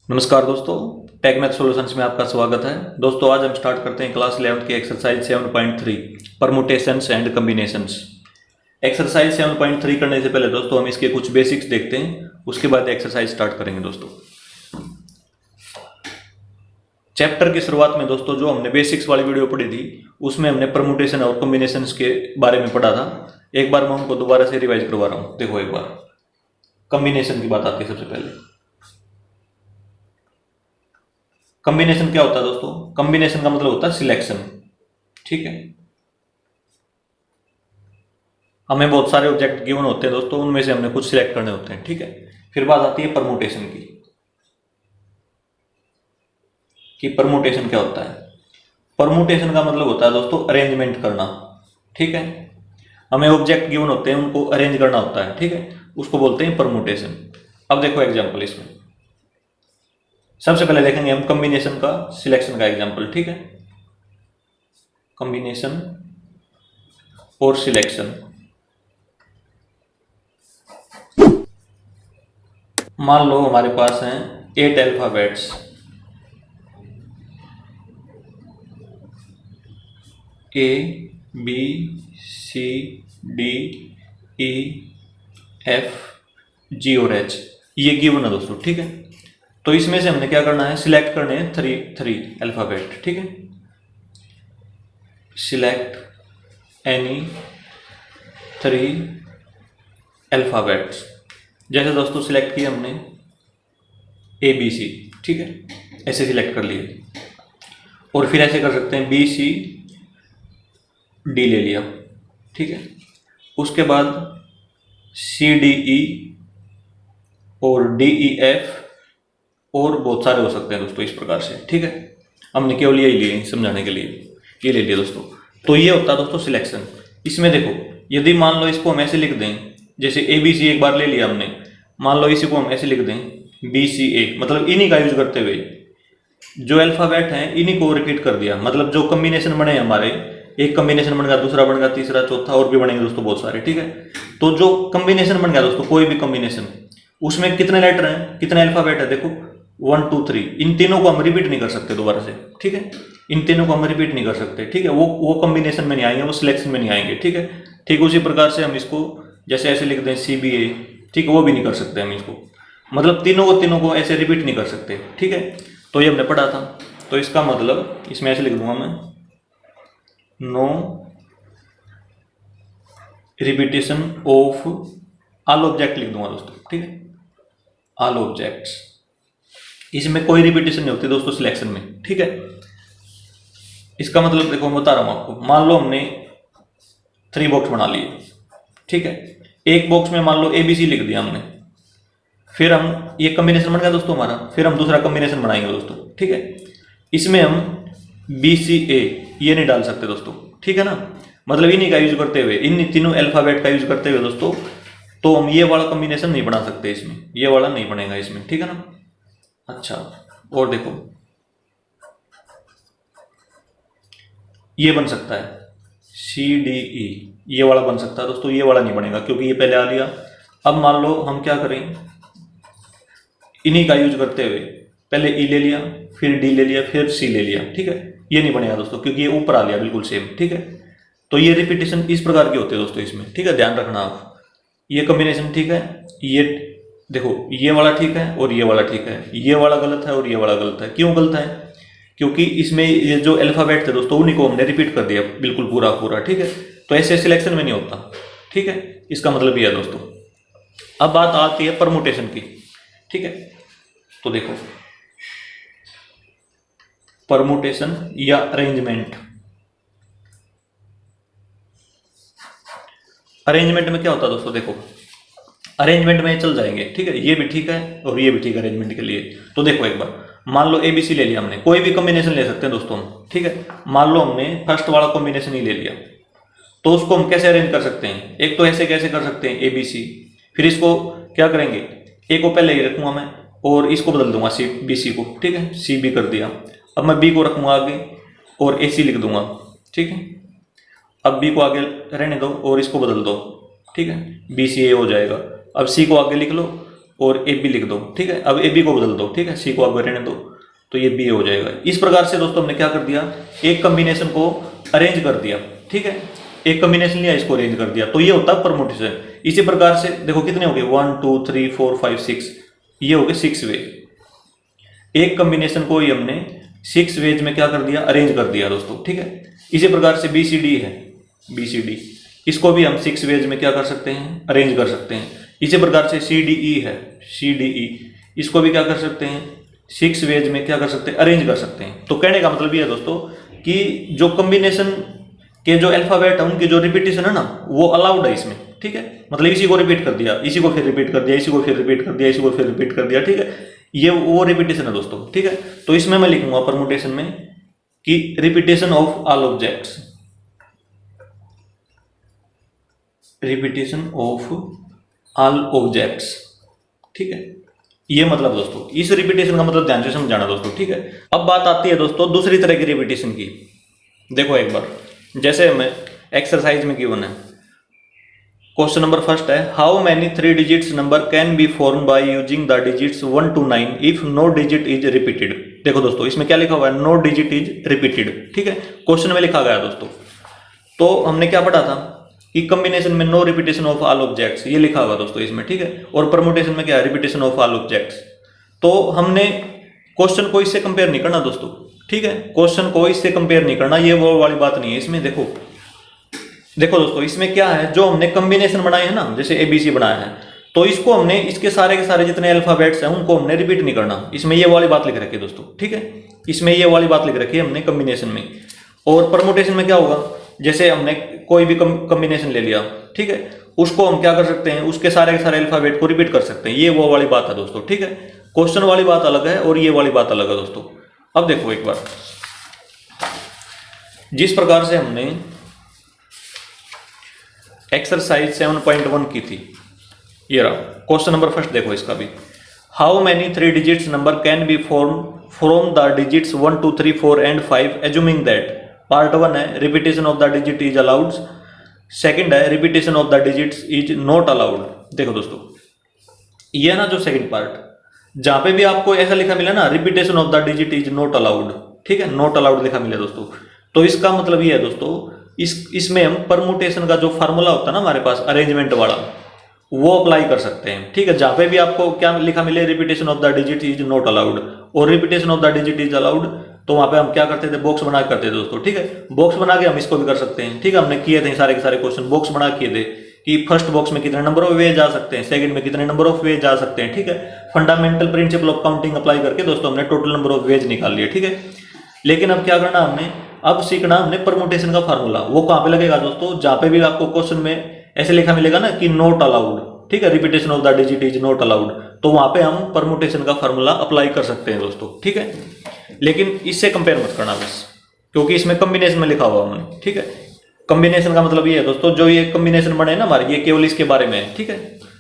नमस्कार दोस्तों, take math solutions में आपका स्वागत है। दोस्तों आज हम स्टार्ट करते हैं क्लास 11 की exercise 7.3 permutations and combinations. Exercise 7.3 करने से पहले दोस्तों हम इसके कुछ बेसिक्स देखते हैं, उसके बाद एक्सरसाइज स्टार्ट करेंगे। दोस्तों चैप्टर की शुरुआत में दोस्तों जो हमने बेसिक्स वाली वीडियो पढ़ी थी उसमें हमने परमुटेशन और कम्बिनेशंस के बारे में पढ़ा था। एक बार मैं उनको दोबारा से रिवाइज करवा रहा हूँ। देखो एक बार कम्बिनेशन की बात आती है। सबसे पहले कॉम्बिनेशन क्या होता है दोस्तों? कॉम्बिनेशन का मतलब होता है सिलेक्शन। ठीक है, हमें बहुत सारे ऑब्जेक्ट गिवन होते हैं दोस्तों, उनमें से हमने कुछ सिलेक्ट करने होते हैं। ठीक है, फिर बात आती है परमुटेशन की कि परमुटेशन क्या होता है। परमुटेशन का मतलब होता है दोस्तों अरेंजमेंट करना। ठीक है, हमें ऑब्जेक्ट गिवन होते हैं, उनको अरेंज करना होता है। ठीक है, उसको बोलते हैं परमुटेशन। अब देखो एग्जाम्पल इसमें सबसे पहले देखेंगे हम कॉम्बिनेशन का सिलेक्शन का एग्जांपल। ठीक है, कॉम्बिनेशन और सिलेक्शन। मान लो हमारे पास हैं 8 alphabets, A B C D E F G और H, ये गिवन है दोस्तों। ठीक है, तो इसमें से हमने क्या करना है, सिलेक्ट करने हैं थ्री अल्फाबेट। ठीक है, सिलेक्ट एनी 3 अल्फाबेट्स। जैसे दोस्तों सिलेक्ट किया हमने ABC। ठीक है, ऐसे सिलेक्ट कर लिए, और फिर ऐसे कर सकते हैं BC D ले लिया। ठीक है, उसके बाद CDE और DEF और बहुत सारे हो सकते हैं दोस्तों इस प्रकार से। ठीक है, हमने केवल यही लिए समझाने के लिए, ये ले लिया दोस्तों। तो ये होता है दोस्तों सिलेक्शन। इसमें देखो यदि मान लो इसको हम ऐसे लिख दें, जैसे ABC एक बार ले लिया हमने, मान लो इसी को हम ऐसे लिख दें BCA, मतलब इन्हीं का यूज करते हुए जो अल्फाबेट हैं इन्हीं को रिपीट कर दिया। मतलब जो कम्बिनेशन बने हमारे, एक कम्बिनेशन बन गया, दूसरा बन गया, तीसरा, चौथा, और भी बनेंगे दोस्तों बहुत सारे। ठीक है, तो जो कम्बिनेशन बन गया दोस्तों, कोई भी कम्बिनेशन, उसमें कितने लेटर हैं, कितने अल्फाबेट है, देखो 1 2 3। इन तीनों को हम रिपीट नहीं कर सकते दोबारा से। ठीक है, इन तीनों को हम रिपीट नहीं कर सकते। ठीक है, वो कॉम्बिनेशन में नहीं आएंगे, वो सिलेक्शन में नहीं आएंगे। ठीक है, ठीक उसी प्रकार से हम इसको जैसे ऐसे लिख दें CBA, ठीक है, वो भी नहीं कर सकते हम इसको, मतलब तीनों को ऐसे रिपीट नहीं कर सकते। ठीक है, तो ये हमने पढ़ा था। तो इसका मतलब इसमें ऐसे लिख दूंगा मैं, no repetition of all object लिख दूंगा दोस्तों। ठीक है, ऑल ऑब्जेक्ट्स, इसमें कोई रिपीटेशन नहीं होती दोस्तों सिलेक्शन में। ठीक है, इसका मतलब देखो मैं बता रहा हूं आपको। मान लो हमने 3 बॉक्स बना लिए। ठीक है, एक बॉक्स में मान लो ABC लिख दिया हमने, फिर हम ये कॉम्बिनेशन बन गया दोस्तों हमारा, फिर हम दूसरा कॉम्बिनेशन बनाएंगे दोस्तों। ठीक है, इसमें हम BCA ये नहीं डाल सकते दोस्तों। ठीक है ना, मतलब इन्हीं का यूज करते हुए, इन तीनों अल्फाबेट का यूज करते हुए दोस्तों, तो हम ये वाला कॉम्बिनेशन नहीं बना सकते इसमें, ये वाला नहीं बनेगा इसमें। ठीक है ना। अच्छा, और देखो ये बन सकता है CDE, ये वाला बन सकता है दोस्तों, ये वाला नहीं बनेगा क्योंकि ये पहले आ लिया। अब मान लो हम क्या करें, इन्हीं का यूज करते हुए पहले E ले लिया, फिर D ले लिया, फिर C ले लिया। ठीक है, ये नहीं बनेगा दोस्तों क्योंकि ये ऊपर आ लिया बिल्कुल सेम। ठीक है, तो ये रिपीटेशन इस प्रकार की होती है दोस्तों इसमें। ठीक है, ध्यान रखना आप, ये कॉम्बिनेशन ठीक है, ये देखो ये वाला ठीक है और ये वाला ठीक है, ये वाला गलत है और ये वाला गलत है। क्यों गलत है? क्योंकि इसमें ये जो अल्फाबेट थे दोस्तों उन्हीं को हमने रिपीट कर दिया बिल्कुल पूरा। ठीक है, तो ऐसे सिलेक्शन में नहीं होता। ठीक है, इसका मतलब ये है दोस्तों। अब बात आती है परमुटेशन की। ठीक है, तो देखो परमुटेशन या अरेंजमेंट, अरेंजमेंट में क्या होता है दोस्तों, देखो अरेंजमेंट में चल जाएंगे। ठीक है, ये भी ठीक है और ये भी ठीक है अरेंजमेंट के लिए। तो देखो एक बार मान लो ABC ले लिया हमने, कोई भी कॉम्बिनेशन ले सकते हैं दोस्तों हम। ठीक है, मान लो हमने फर्स्ट वाला कॉम्बिनेशन ही ले लिया, तो उसको हम कैसे अरेंज कर सकते हैं? एक तो ऐसे कैसे कर सकते हैं ABC, फिर इसको क्या करेंगे, A को पहले ही रखूंगा मैं और इसको बदल दूंगा BC को। ठीक है, CB कर दिया। अब मैं B को रखूंगा आगे और AC लिख दूंगा। ठीक है, अब B को आगे रहने दो और इसको बदल दो। ठीक है, BCA हो जाएगा। अब C को आगे लिख लो और ए बी लिख दो, ठीक है। अब ए बी को बदल दो, ठीक है, सी को आप रहने दो, तो ये बी हो जाएगा। इस प्रकार से दोस्तों हमने क्या कर दिया, एक कॉम्बिनेशन को अरेंज कर दिया, ठीक है, एक कॉम्बिनेशन लिया, इसको अरेंज कर दिया, तो ये होता है परमुटेशन। इसी प्रकार से देखो कितने हो गए, 1 2 3 4 5 6, ये हो गए 6 वे। एक कॉम्बिनेशन को ही हमने 6 वेज में क्या कर दिया, अरेंज कर दिया दोस्तों, ठीक है। इसी प्रकार से बी सी डी है, बी सी डी, इसको भी हम 6 वेज में क्या कर सकते हैं, अरेंज कर सकते हैं। इसी प्रकार से सी डी ई है, सी डी ई, इसको भी क्या कर सकते हैं, 6 वेज में क्या कर सकते हैं, अरेंज कर सकते हैं। तो कहने का मतलब ये है दोस्तों कि जो कॉम्बिनेशन के जो अल्फाबेट है उनकी जो रिपीटेशन है ना, वो अलाउड है इसमें, ठीक है। मतलब इसी को रिपीट कर दिया, इसी को फिर रिपीट कर दिया, इसी को फिर रिपीट कर दिया, इसी को फिर रिपीट कर दिया, ठीक है, ये वो रिपीटेशन है दोस्तों, ठीक है। तो इसमें मैं लिखूंगा परमुटेशन में कि repetition of all objects, repetition of all objects, ठीक है। ये मतलब दोस्तों इस रिपीटेशन का मतलब ध्यान से समझाना दोस्तों, ठीक है। अब बात आती है दोस्तों दूसरी तरह की रिपीटेशन की। देखो एक बार, जैसे हमें एक्सरसाइज में गिवन है, क्वेश्चन नंबर फर्स्ट है, how many 3 digits number can be form by using the digits 1 to 9 if no digit is repeated. देखो दोस्तों इसमें क्या लिखा हुआ है, नो डिजिट इज रिपीटेड, ठीक है, क्वेश्चन में लिखा गया दोस्तों। तो हमने क्या पढ़ा था कि कॉम्बिनेशन में no repetition of all objects, ये लिखा हुआ दोस्तों इसमें, ठीक है। और परमुटेशन में क्या है, रिपीटेशन ऑफ ऑल ऑब्जेक्ट्स। तो हमने क्वेश्चन को इससे कंपेयर नहीं करना दोस्तों, ठीक है, क्वेश्चन को इससे कंपेयर नहीं करना, ये वो वाली बात नहीं है इसमें। देखो दोस्तों इसमें क्या है, जो हमने कॉम्बिनेशन बनाए हैं ना, जैसे एबीसी बनाया है, तो इसको हमने इसके सारे के सारे जितने अल्फाबेट्स हैं उनको हमने रिपीट नहीं करना। इसमें ये वाली बात लिख रखी है दोस्तों, ठीक है, इसमें ये वाली बात लिख रखी है हमने कॉम्बिनेशन में। और परमुटेशन में क्या होगा, जैसे हमने कोई भी कॉम्बिनेशन ले लिया, ठीक है, उसको हम क्या कर सकते हैं, उसके सारे के सारे अल्फाबेट को रिपीट कर सकते हैं। ये वो वाली बात है दोस्तों, ठीक है। क्वेश्चन वाली बात अलग है और ये वाली बात अलग है दोस्तों। अब देखो एक बार, जिस प्रकार से हमने एक्सरसाइज 7.1 की थी, ये रहा क्वेश्चन नंबर फर्स्ट। देखो इसका भी, how many 3 digits number can be form from the digits 1 2 3 4 and 5 assuming that. Part 1 है repetition of the digit is allowed, second है repetition of the digits is not allowed. देखो दोस्तों ये ना जो सेकंड पार्ट, जहां पे भी आपको ऐसा लिखा मिला ना, repetition of the digit is not allowed, ठीक है, नॉट अलाउड लिखा मिला दोस्तों, तो इसका मतलब ये है दोस्तों, इसमें हम परमुटेशन का जो फार्मूला होता है ना हमारे पास अरेंजमेंट वाला, वो अप्लाई कर सकते हैं, ठीक है। जहां पे भी आपको क्या लिखा मिले, repetition of the digit is not allowed और repetition of the digit is allowed, तो वहां पे हम क्या करते थे, बॉक्स बना करते थे दोस्तों, ठीक है। बॉक्स बना के हम इसको भी कर सकते हैं, ठीक है। हमने किए थे सारे के सारे क्वेश्चन बॉक्स बना किए थे कि फर्स्ट बॉक्स में कितने नंबर ऑफ वे जा सकते हैं, सेकंड में कितने नंबर ऑफ वे जा सकते हैं, ठीक है। Fundamental principle of counting apply करके दोस्तों हमने टोटल नंबर ऑफ वेज निकाल लिए, ठीक है। लेकिन अब क्या करना हमने, अब सीखना हमने परमुटेशन का फार्मूला। वो कहां पे लगेगा दोस्तों, जहां पे भी आपको क्वेश्चन में ऐसे लिखा मिलेगा ना कि नॉट अलाउड, ठीक है, repetition of the digit is not allowed, तो वहां पे हम परमुटेशन का फार्मूला अप्लाई कर सकते हैं दोस्तों, ठीक है। लेकिन इससे कंपेयर मत करना बस, क्योंकि इसमें कॉम्बिनेशन में लिखा हुआ हमने, ठीक है। कॉम्बिनेशन का मतलब ये है दोस्तों, जो ये कॉम्बिनेशन बने ना हमारे, ये केवल इसके बारे में है, ठीक है,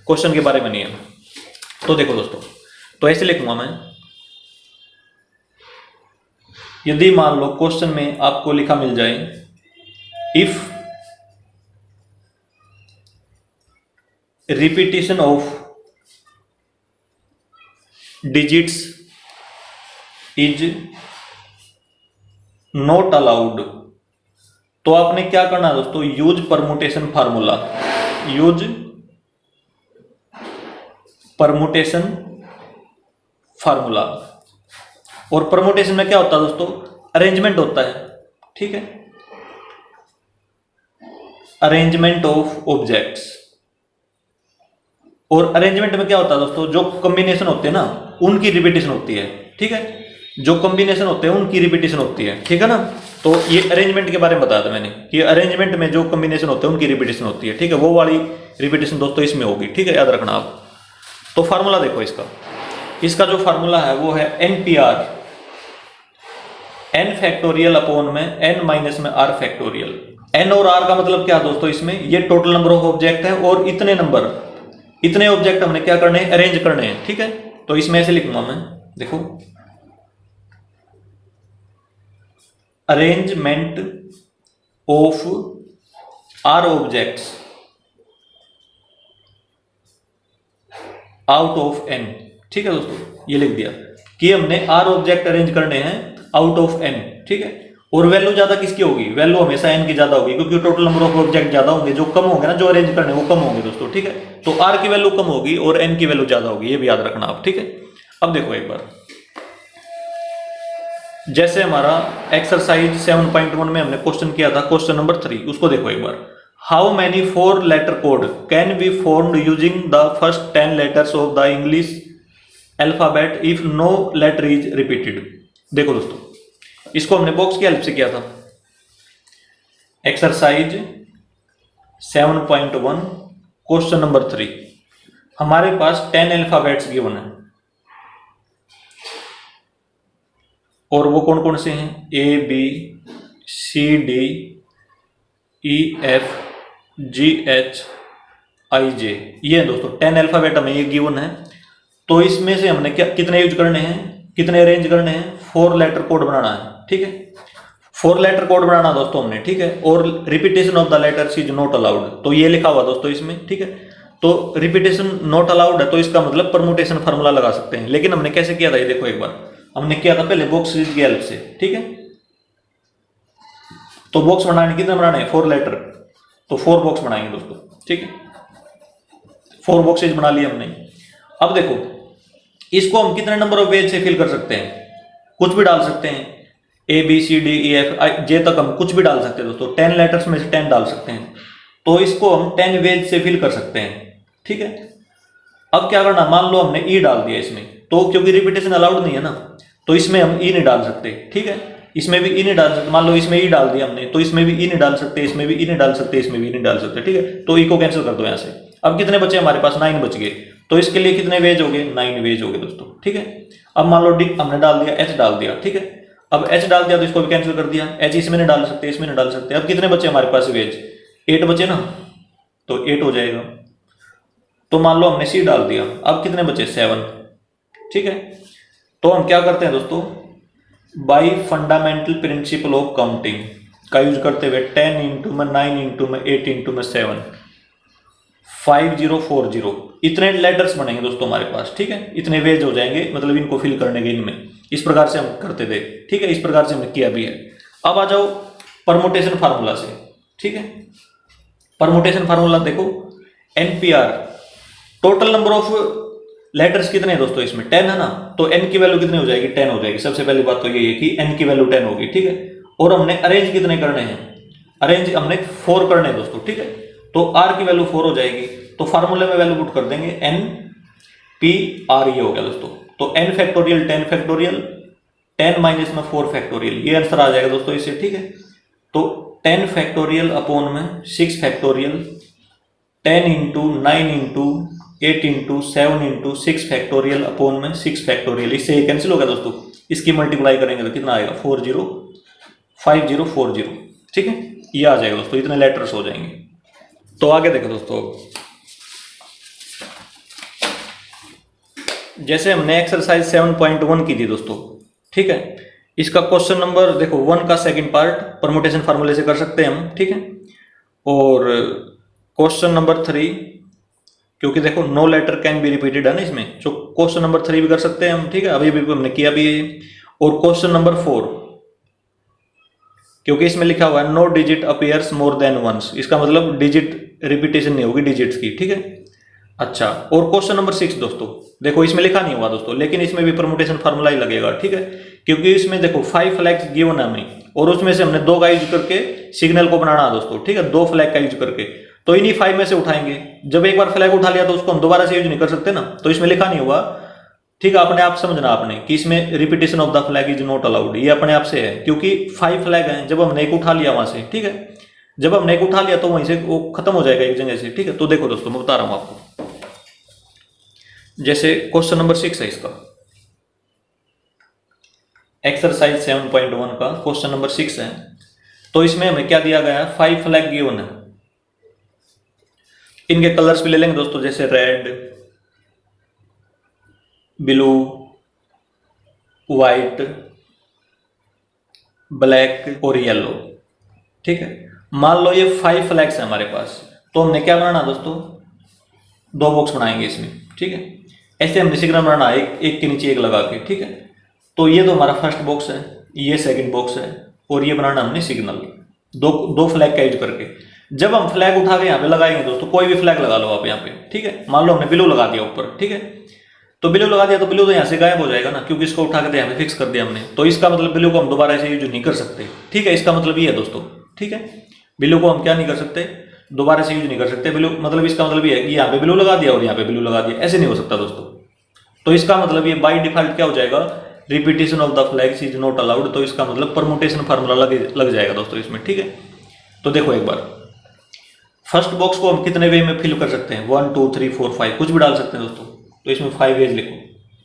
क्वेश्चन के बारे में नहीं है। तो देखो दोस्तों, तो ऐसे लिखूंगा मैं, यदि मान लो क्वेश्चन में आपको लिखा मिल जाए, if repetition of digits is not allowed, तो आपने क्या करना दोस्तों, use permutation formula, use permutation formula. और परमुटेशन में क्या होता है दोस्तों, अरेंजमेंट होता है, ठीक है, अरेंजमेंट ऑफ ऑब्जेक्ट्स। और अरेंजमेंट में क्या होता है दोस्तों, जो कॉम्बिनेशन होते हैं ना उनकी रिपीटेशन होती है, ठीक है, जो कॉम्बिनेशन होते हैं उनकी रिपीटेशन होती है, ठीक है ना। तो ये अरेंजमेंट के बारे में बताया था मैंने कि अरेंजमेंट में जो कॉम्बिनेशन होते हैं उनकी रिपीटेशन होती है, ठीक है, वो वाली रिपीटेशन दोस्तों इसमें होगी, ठीक है, याद रखना आप। तो फार्मूला देखो इसका जो फार्मूला है वो है NPR, n फैक्टोरियल अपॉन में n माइनस में r फैक्टोरियल। n और r का मतलब क्या दोस्तों, इसमें ये टोटल नंबर ऑफ ऑब्जेक्ट है और इतने ऑब्जेक्ट हमने क्या करने हैं, अरेंज करने हैं, ठीक है। तो इसमें ऐसे लिखूंगा मैं, देखो, arrangement of r objects out of N. ठीक है दोस्तों, ये लिख दिया कि हमने आर ऑब्जेक्ट अरेंज करने हैं आउट ऑफ एन। ठीक है, और वैल्यू ज्यादा किसकी होगी, वैल्यू हमेशा एन की ज्यादा होगी, क्योंकि टोटल नंबर ऑफ ऑब्जेक्ट ज्यादा होंगे, जो कम होंगे ना जो अरेंज करने वो कम होंगे दोस्तों। ठीक है, तो आर की वैल्यू कम होगी और एन की वैल्यू ज्यादा होगी, ये भी याद रखना आप। ठीक है, अब देखो एक बार, जैसे हमारा एक्सरसाइज 7.1 में हमने क्वेश्चन किया था, क्वेश्चन नंबर 3, उसको देखो एक बार। How many 4 letter code can be formed using the first 10 letters of the English alphabet if no letter is repeated. देखो दोस्तों, इसको हमने बॉक्स की हेल्प से किया था। एक्सरसाइज 7.1 क्वेश्चन नंबर 3, हमारे पास 10 अल्फाबेट्स गिवन है, और वो कौन कौन से हैं, A B C D E F G H I J, ये है दोस्तों 10 अल्फाबेट हमें ये गिवन है। तो इसमें से हमने क्या कितने यूज करने हैं, कितने अरेंज करने हैं, 4 लेटर कोड बनाना है। ठीक है, 4 लेटर कोड बनाना दोस्तों हमने। ठीक है, और repetition of the letters is not allowed, तो ये लिखा हुआ दोस्तों इसमें। ठीक है, तो रिपीटेशन नॉट अलाउड है, तो इसका मतलब परमुटेशन फार्मूला लगा सकते हैं। लेकिन हमने कैसे किया था ये देखो एक बार, हमने किया था पहले बॉक्स सीरीज की हेल्प से। ठीक है, तो बॉक्स बनाने कितने बनाने हैं, 4 लेटर, तो 4 बॉक्स बनाएंगे दोस्तों। ठीक है, 4 बॉक्सेज बना लिए हमने। अब देखो, इसको हम कितने नंबर ऑफ वेज से फिल कर सकते हैं, कुछ भी डाल सकते हैं, A B C D E F J तक हम कुछ भी डाल सकते हैं दोस्तों। 10 लेटर्स में से 10 डाल सकते हैं, तो इसको हम 10 वेज से फिल कर सकते हैं। ठीक है, अब क्या करना, मान लो हमने ई डाल दिया इसमें, तो क्योंकि रिपीटेशन अलाउड नहीं है ना, तो इसमें हम ई नहीं डाल सकते। ठीक है, इसमें भी ई नहीं डाल सकते, मान लो इसमें ई डाल दिया हमने, तो इसमें भी ई नहीं डाल सकते, इसमें भी ई नहीं डाल सकते, इसमें भी नहीं डाल सकते। ठीक है, तो ई को कैंसिल कर दो यहाँ से। अब कितने बचे हमारे पास, 9 बच गए, तो इसके लिए कितने वेज हो गए, 9 वेज हो गए दोस्तों। ठीक है, अब मान लो डी हमने डाल दिया, एच डाल दिया। ठीक है, अब एच डाल दिया तो इसको भी कैंसिल कर दिया, एच इसमें नहीं डाल सकते, इसमें नहीं डाल सकते। अब कितने बचे हमारे पास वेज, 8 बचे ना, तो 8 हो जाएगा। तो मान लो हमने सी डाल दिया, अब कितने बचे, 7। ठीक है, तो हम क्या करते हैं दोस्तों, by fundamental principle of counting का यूज करते हुए 10 इंटू में 9 इंटू में 8 इंटू में 7 5040 इतने लेटर्स बनेंगे दोस्तों हमारे पास। ठीक है, इतने वेज हो जाएंगे, मतलब इनको फिल करने के इनमें, इस प्रकार से हम करते थे। ठीक है, इस प्रकार से हमने किया भी है। अब आ जाओ परमुटेशन फार्मूला से। ठीक है, परमुटेशन फार्मूला देखो, NPR, total number of letters कितने हैं दोस्तों, इसमें 10 है ना, तो n की वैल्यू कितनी हो जाएगी, 10 हो जाएगी। सबसे पहली बात तो ये है कि n की वैल्यू 10 होगी। ठीक है, और हमने अरेंज कितने करने हैं, अरेंज हमने 4 करने हैं दोस्तों। ठीक है, तो r की वैल्यू 4 हो जाएगी, तो फार्मूले में वैल्यू पुट कर देंगे n p r, ये हो गया दोस्तों। तो n फैक्टोरियल 10 फैक्टोरियल 10 माइनस में 4 फैक्टोरियल, ये आंसर आ जाएगा दोस्तों इससे। ठीक है, तो 10 फैक्टोरियल अपॉन में 6 factorial 10 into 9 into 8 into 7 into 6 factorial upon में 6 फैक्टोरियल, इससे ये कैंसिल होगा दोस्तों। इसकी मल्टीप्लाई करेंगे तो कितना आएगा, 405040। ठीक है, ये आ जाएगा दोस्तों, इतने लेटर्स हो जाएंगे। तो आगे देखो दोस्तों, जैसे हमने एक्सरसाइज 7.1 की थी दोस्तों। ठीक है, इसका क्वेश्चन नंबर देखो 1 का सेकंड पार्ट परमुटेशन फार्मूले से कर सकते हैं हम। ठीक है, और क्वेश्चन नंबर 3, क्योंकि देखो no letter can be repeated है ना इसमें, जो क्वेश्चन नंबर 3 भी कर सकते हैं हम। ठीक है, अभी भी हमने किया भी है। और क्वेश्चन नंबर 4, क्योंकि इसमें लिखा हुआ है no digit appears more than once, इसका मतलब डिजिट रिपीटेशन नहीं होगी डिजिट्स की। ठीक है, अच्छा, और क्वेश्चन नंबर 6 दोस्तों, देखो इसमें लिखा नहीं हुआ दोस्तों, लेकिन इसमें भी परमुटेशन फार्मूला ही लगेगा। ठीक है, क्योंकि इसमें देखो 5 फ्लैग्स गिवन है हमें, और उसमें से हमने 2 का यूज करके सिग्नल को बनाना है दोस्तों। ठीक है, 2 फ्लैग का यूज करके, तो इन्हीं 5 में से उठाएंगे। जब एक बार फ्लैग उठा लिया तो उसको हम दोबारा से यूज नहीं कर सकते ना, तो इसमें लिखा नहीं हुआ। ठीक है, अपने आप समझना आपने कि इसमें repetition of the flag is not allowed, ये अपने आप से है, क्योंकि 5 फ्लैग हैं। जब हमने एक उठा लिया वहां से, ठीक है, जब हमने एक उठा लिया तो वहीं से वो खत्म हो जाएगा एक जगह से। ठीक है, तो देखो दोस्तों मैं बता रहा हूं आपको, जैसे क्वेश्चन नंबर 6 है इसका, एक्सरसाइज 7.1 का क्वेश्चन नंबर 6 है। तो इसमें हमें क्या दिया गया है, 5 फ्लैग गिवन है। इनके कलर्स भी ले लेंगे दोस्तों, जैसे रेड, ब्लू, व्हाइट, ब्लैक और येलो। ठीक है, मान लो ये 5 फ्लैग्स है हमारे पास, तो हमने क्या बनाना दोस्तों, 2 बॉक्स बनाएंगे इसमें। ठीक है, ऐसे हमने सिग्नल बनाना है एक के नीचे एक लगा के, ठीक है। तो ये तो हमारा फर्स्ट बॉक्स है, ये सेकंड बॉक्स है, और ये बनाना हमने सिग्नल दो फ्लैग का यूज करके। जब हम फ्लैग उठा के यहाँ पे लगाएंगे दोस्तों, कोई भी फ्लैग लगा लो आप यहाँ पे, ठीक है। मान लो हमने ब्लू लगा दिया ऊपर, ठीक है। तो ब्लू लगा दिया तो ब्लू तो यहाँ से गायब हो जाएगा ना, क्योंकि इसको उठा के यहाँ पे फिक्स कर दिया हमने। तो इसका मतलब ब्लू को हम दोबारा ऐसे यूज नहीं कर सकते, ठीक है। इसका मतलब ये है दोस्तों, ठीक है। ब्लू को हम क्या नहीं कर सकते, दोबारा से यूज नहीं कर सकते ब्लू। मतलब इसका मतलब ये है कि यहाँ पे ब्लू लगा दिया और यहाँ पे ब्लू लगा दिया, ऐसे नहीं हो सकता दोस्तों। तो इसका मतलब ये बाय डिफॉल्ट क्या हो जाएगा, repetition of the flags is not allowed. तो इसका मतलब परमुटेशन फार्मूला लग जाएगा दोस्तों इसमें, ठीक है। तो देखो एक बार, फर्स्ट बॉक्स को हम कितने वे में फिल कर सकते हैं, 1 2 3 4 5, कुछ भी डाल सकते हैं दोस्तों। तो इसमें 5 वेज लिखो,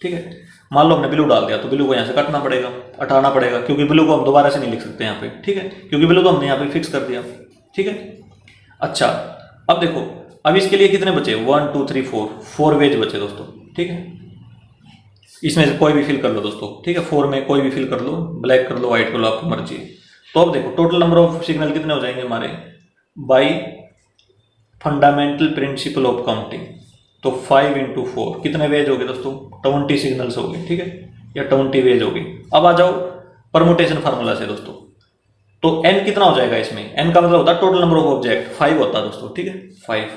ठीक है। मान लो हमने ब्लू डाल दिया, तो ब्लू को यहाँ से काटना पड़ेगा, हटाना पड़ेगा, क्योंकि ब्लू को हम दोबारा से नहीं लिख सकते यहाँ पे, ठीक है, क्योंकि ब्लू तो हमने यहाँ पे फिक्स कर दिया, ठीक है। अच्छा, अब देखो, अब इसके लिए कितने बचे, 1 2 3 4 वेज बचे दोस्तों, ठीक है। इसमें से कोई भी फिल कर लो दोस्तों, ठीक है। 4 में कोई भी फिल कर लो, ब्लैक कर लो, व्हाइट कर लो, आपकी मर्जी। तो अब देखो टोटल नंबर ऑफ सिग्नल कितने हो जाएंगे हमारे, by fundamental principle of counting. तो 5 × 4 कितने वेज हो गए दोस्तों, 20 सिग्नल्स हो गए, ठीक है, या 20 वेज हो गए। अब आ जाओ परमुटेशन फार्मूला से दोस्तों। तो n कितना हो जाएगा इसमें, n का मतलब होता है टोटल नंबर ऑफ ऑब्जेक्ट, 5 होता है दोस्तों, ठीक है, 5।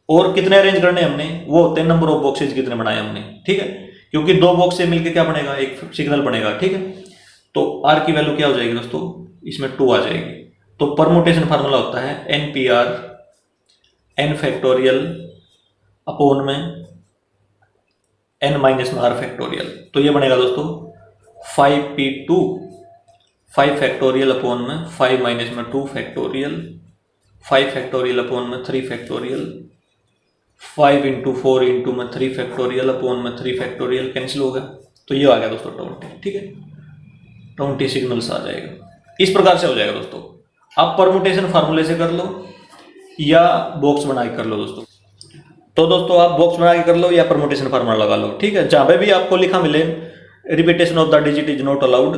और कितने अरेंज करने हमने, वो होते हैं नंबर ऑफ बॉक्सेज कितने बनाए हमने, ठीक है, क्योंकि 2 बॉक्स से मिलकर क्या बनेगा, एक सिग्नल बनेगा, ठीक है। तो r की वैल्यू क्या हो जाएगी दोस्तों, इसमें 2 आ जाएगी। तो परमुटेशन फार्मूला होता है NPR n फैक्टोरियल अपॉन में n माइनस में r फैक्टोरियल। तो ये बनेगा दोस्तों 5p2 5 फैक्टोरियल अपॉन में 5 माइनस में 2 फैक्टोरियल, 5 फैक्टोरियल अपॉन में 3 फैक्टोरियल, 5 × 4 × में 3 फैक्टोरियल अपॉन में 3 फैक्टोरियल, कैंसिल हो गया। तो ये आ गया दोस्तों 20, ठीक है, 20 सिग्नल्स आ जाएगा। इस प्रकार से हो जाएगा दोस्तों। आप परमुटेशन फार्मूले से कर लो या बॉक्स बना के कर लो दोस्तों। तो दोस्तों आप बॉक्स बना के कर लो या परमुटेशन फार्मूला लगा लो, ठीक है। जहाँ पे भी आपको लिखा मिले repetition of the digit is not allowed,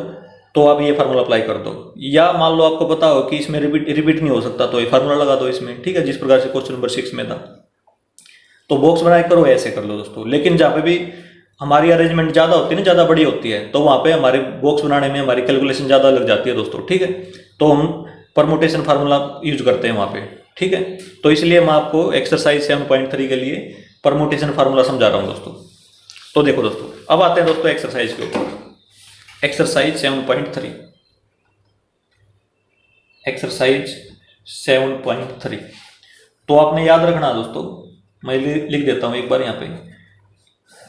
तो आप ये फार्मूला अप्लाई कर दो। या मान लो आपको पता हो कि इसमें रिपीट नहीं हो सकता, तो ये फार्मूला लगा दो इसमें, ठीक है, जिस प्रकार से क्वेश्चन नंबर 6 में था। तो बॉक्स बना के करो, ऐसे कर लो दोस्तों। लेकिन जहाँ पे भी हमारी अरेंजमेंट ज़्यादा होती है ना, ज़्यादा बड़ी होती है, तो वहाँ पे हमारे बॉक्स बनाने में हमारी कैलकुलेशन ज़्यादा लग जाती है दोस्तों, ठीक है। तो हम परमुटेशन फार्मूला यूज करते हैं वहाँ पे, ठीक है। तो इसलिए मैं आपको एक्सरसाइज 7.3 के लिए परमुटेशन फार्मूला समझा रहा हूँ दोस्तों। तो देखो दोस्तों, अब आते हैं दोस्तों एक्सरसाइज के ऊपर। Exercise 7.3, exercise 7.3। तो आपने याद रखना दोस्तों, मैं लिख देता हूँ एक बार यहाँ पे।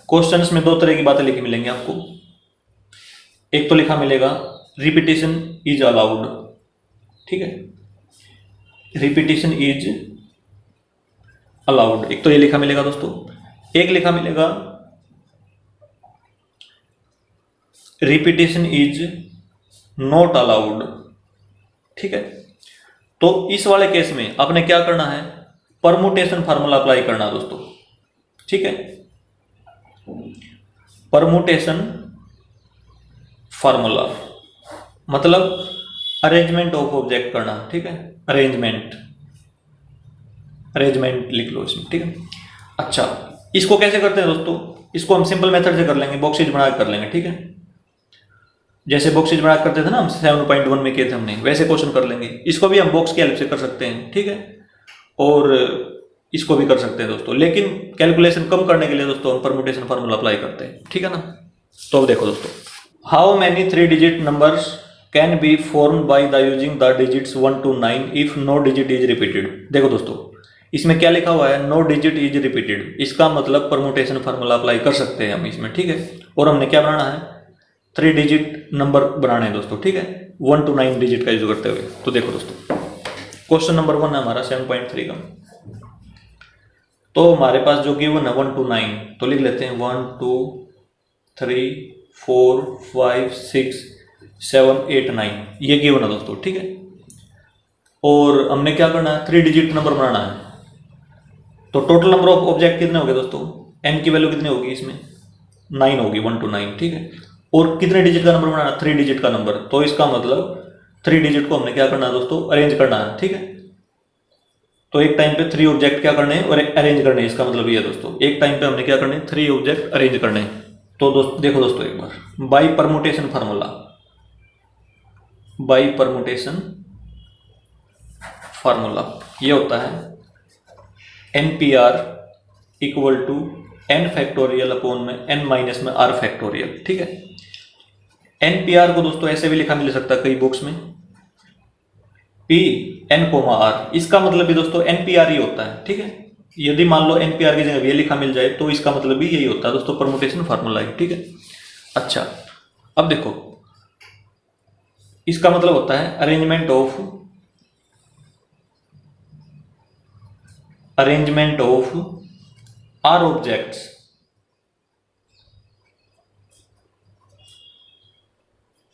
क्वेश्चंस में 2 तरह की बातें लिखी मिलेंगी आपको। एक तो लिखा मिलेगा रिपीटेशन इज अलाउड, ठीक है, रिपीटेशन इज अलाउड, एक तो ये लिखा मिलेगा दोस्तों। एक लिखा मिलेगा रिपीटेशन इज नॉट अलाउड, ठीक है। तो इस वाले केस में आपने क्या करना है, परमुटेशन फार्मूला अप्लाई करना दोस्तों, ठीक है। परमुटेशन फार्मूला मतलब अरेंजमेंट ऑफ ऑब्जेक्ट करना, ठीक है, अरेंजमेंट लिख लो इसमें, ठीक है। अच्छा, इसको कैसे करते हैं दोस्तों, इसको हम सिंपल मेथड से कर लेंगे, बॉक्सेज बना कर लेंगे, ठीक है। जैसे बॉक्सेज बना करते थे ना हम 7.1 में किए थे हमने, वैसे क्वेश्चन कर लेंगे। इसको भी हम बॉक्स की हेल्प से कर सकते हैं, ठीक है, और इसको भी कर सकते हैं दोस्तों। लेकिन कैलकुलेशन कम करने के लिए दोस्तों हम परमुटेशन फार्मूला अप्लाई करते हैं, ठीक है ना। तो अब देखो दोस्तों, how many 3 digit numbers can be formed by the using the digits 1 to 9 if no digit is repeated. देखो दोस्तों, इसमें क्या लिखा हुआ है, नो डिजिट इज रिपीटेड। इसका मतलब परमुटेशन फार्मूला अप्लाई कर सकते हैं हम इसमें, ठीक है। और हमने क्या बनाना है, 3 डिजिट नंबर बनाने हैं दोस्तों, ठीक है, 1 to 9 डिजिट का यूज करते हुए। तो देखो दोस्तों, क्वेश्चन नंबर 1 है हमारा 7.3 का। तो हमारे पास जो गिवन है 1 to 9, तो लिख लेते हैं 1 2 3 4 5 6 7 8 9, ये गिवन है दोस्तों, ठीक है। और हमने क्या करना है, 3 डिजिट नंबर बनाना है। तो टोटल नंबर ऑफ ऑब्जेक्ट कितने हो गए दोस्तों, n की वैल्यू कितनी होगी इसमें, 9 होगी, 1 to 9, ठीक है। और कितने डिजिट का नंबर बनाना है, 3 डिजिट का नंबर। तो इसका मतलब 3 डिजिट को हमने क्या करना है दोस्तों, अरेंज करना है, ठीक है। तो एक टाइम पे 3 ऑब्जेक्ट क्या करने हैं और अरेंज करने हैं, इसका मतलब ये है दोस्तों, एक टाइम पे हमने क्या करने हैं, 3 ऑब्जेक्ट अरेंज करने हैं। तो देखो दोस्तों एक बार, by permutation formula, by permutation formula ये होता है NPR equal to n factorial upon में n माइनस में r फैक्टोरियल। ठीक है, NPR को दोस्तों ऐसे भी लिखा मिल सकता है कई बुक्स में, P n कोमा r, इसका मतलब भी दोस्तों NPR ही होता है। ठीक है, यदि मान लो NPR की जगह ये लिखा मिल जाए तो इसका मतलब भी यही होता है दोस्तों, परमुटेशन फार्मूला है। ठीक है, अच्छा अब देखो, इसका मतलब होता है arrangement of R objects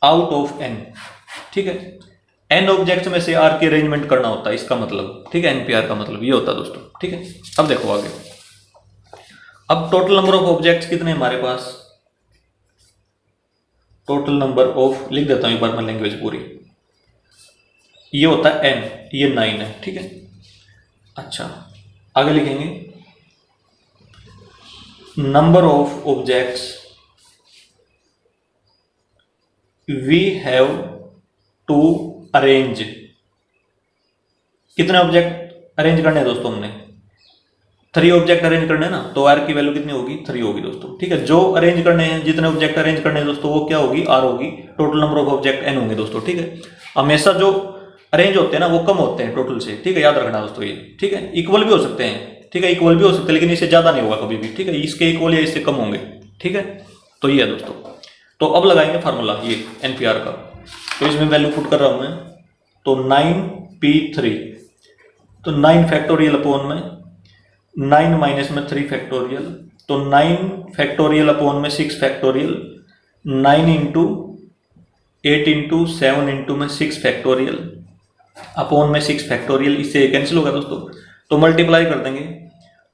out of n। ठीक है, n ऑब्जेक्ट्स में से R की अरेंजमेंट करना होता है, इसका मतलब। ठीक है, NPR का मतलब ये होता है दोस्तों। ठीक है, अब देखो आगे, अब टोटल नंबर ऑफ ऑब्जेक्ट्स कितने हमारे पास, टोटल नंबर ऑफ, लिख देता हूं एक बार मैं लैंग्वेज पूरी, ये होता है n, ये 9 है। ठीक है, अच्छा आगे लिखेंगे number of objects we have to arrange, कितने ऑब्जेक्ट अरेंज करने हैं दोस्तों, हमने 3 ऑब्जेक्ट अरेंज करने हैं ना, तो R की वैल्यू कितनी होगी, 3 होगी दोस्तों। ठीक है, जो अरेंज करने हैं, जितने ऑब्जेक्ट अरेंज करने हैं दोस्तों, वो क्या होगी, R होगी। Total number of object n होंगे दोस्तों। ठीक है, हमेशा जो अरेंज होते हैं ना वो कम होते हैं टोटल से। ठीक है, याद रखना दोस्तों ये। ठीक है, इक्वल भी हो सकते हैं। ठीक है, इक्वल भी हो सकते हैं, लेकिन इससे ज्यादा नहीं होगा कभी भी। ठीक है, इसके इक्वल या इससे कम होंगे। ठीक है, तो ये है दोस्तों। तो अब लगाएंगे फार्मूला ये NPR का, तो इसमें वैल्यू पुट कर रहा हूं मैं, तो 9p3, तो 9 फैक्टोरियल अपॉन में 9 माइनस में 3 फैक्टोरियल, तो 9 फैक्टोरियल अपॉन में 6 फैक्टोरियल, 9 इंटू 8 इंटू 7 इंटू में 6 फैक्टोरियल अपॉन में 6 फैक्टोरियल, इससे कैंसिल होगा दोस्तों, तो मल्टीप्लाई कर देंगे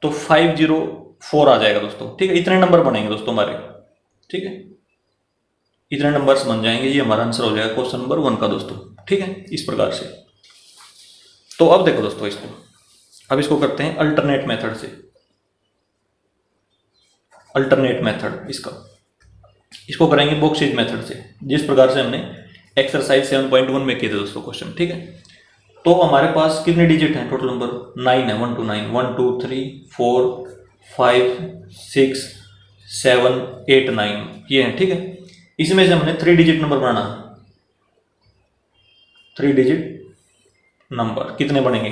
तो 504 आ जाएगा दोस्तों। ठीक है, इतने नंबर बनेंगे दोस्तों हमारे। ठीक है, इतने नंबर्स बन जाएंगे, ये हमारा आंसर हो जाएगा क्वेश्चन नंबर 1 का दोस्तों। ठीक है, इस प्रकार से। तो अब देखो दोस्तों इसको, अब इसको करते हैं अल्टरनेट मेथड से, अल्टरनेट मेथड इसको करेंगे बॉक्सेज मेथड से, जिस प्रकार से हमने एक्सरसाइज 7.1 में किए थे दोस्तों क्वेश्चन। ठीक है, तो हमारे पास कितने डिजिट हैं, टोटल नंबर 9 है, 1 to 9, 1 2 3 4 5 6 7 8 9 ये है। ठीक है, इसमें से हमने 3 डिजिट नंबर बनाना, 3 डिजिट नंबर कितने बनेंगे,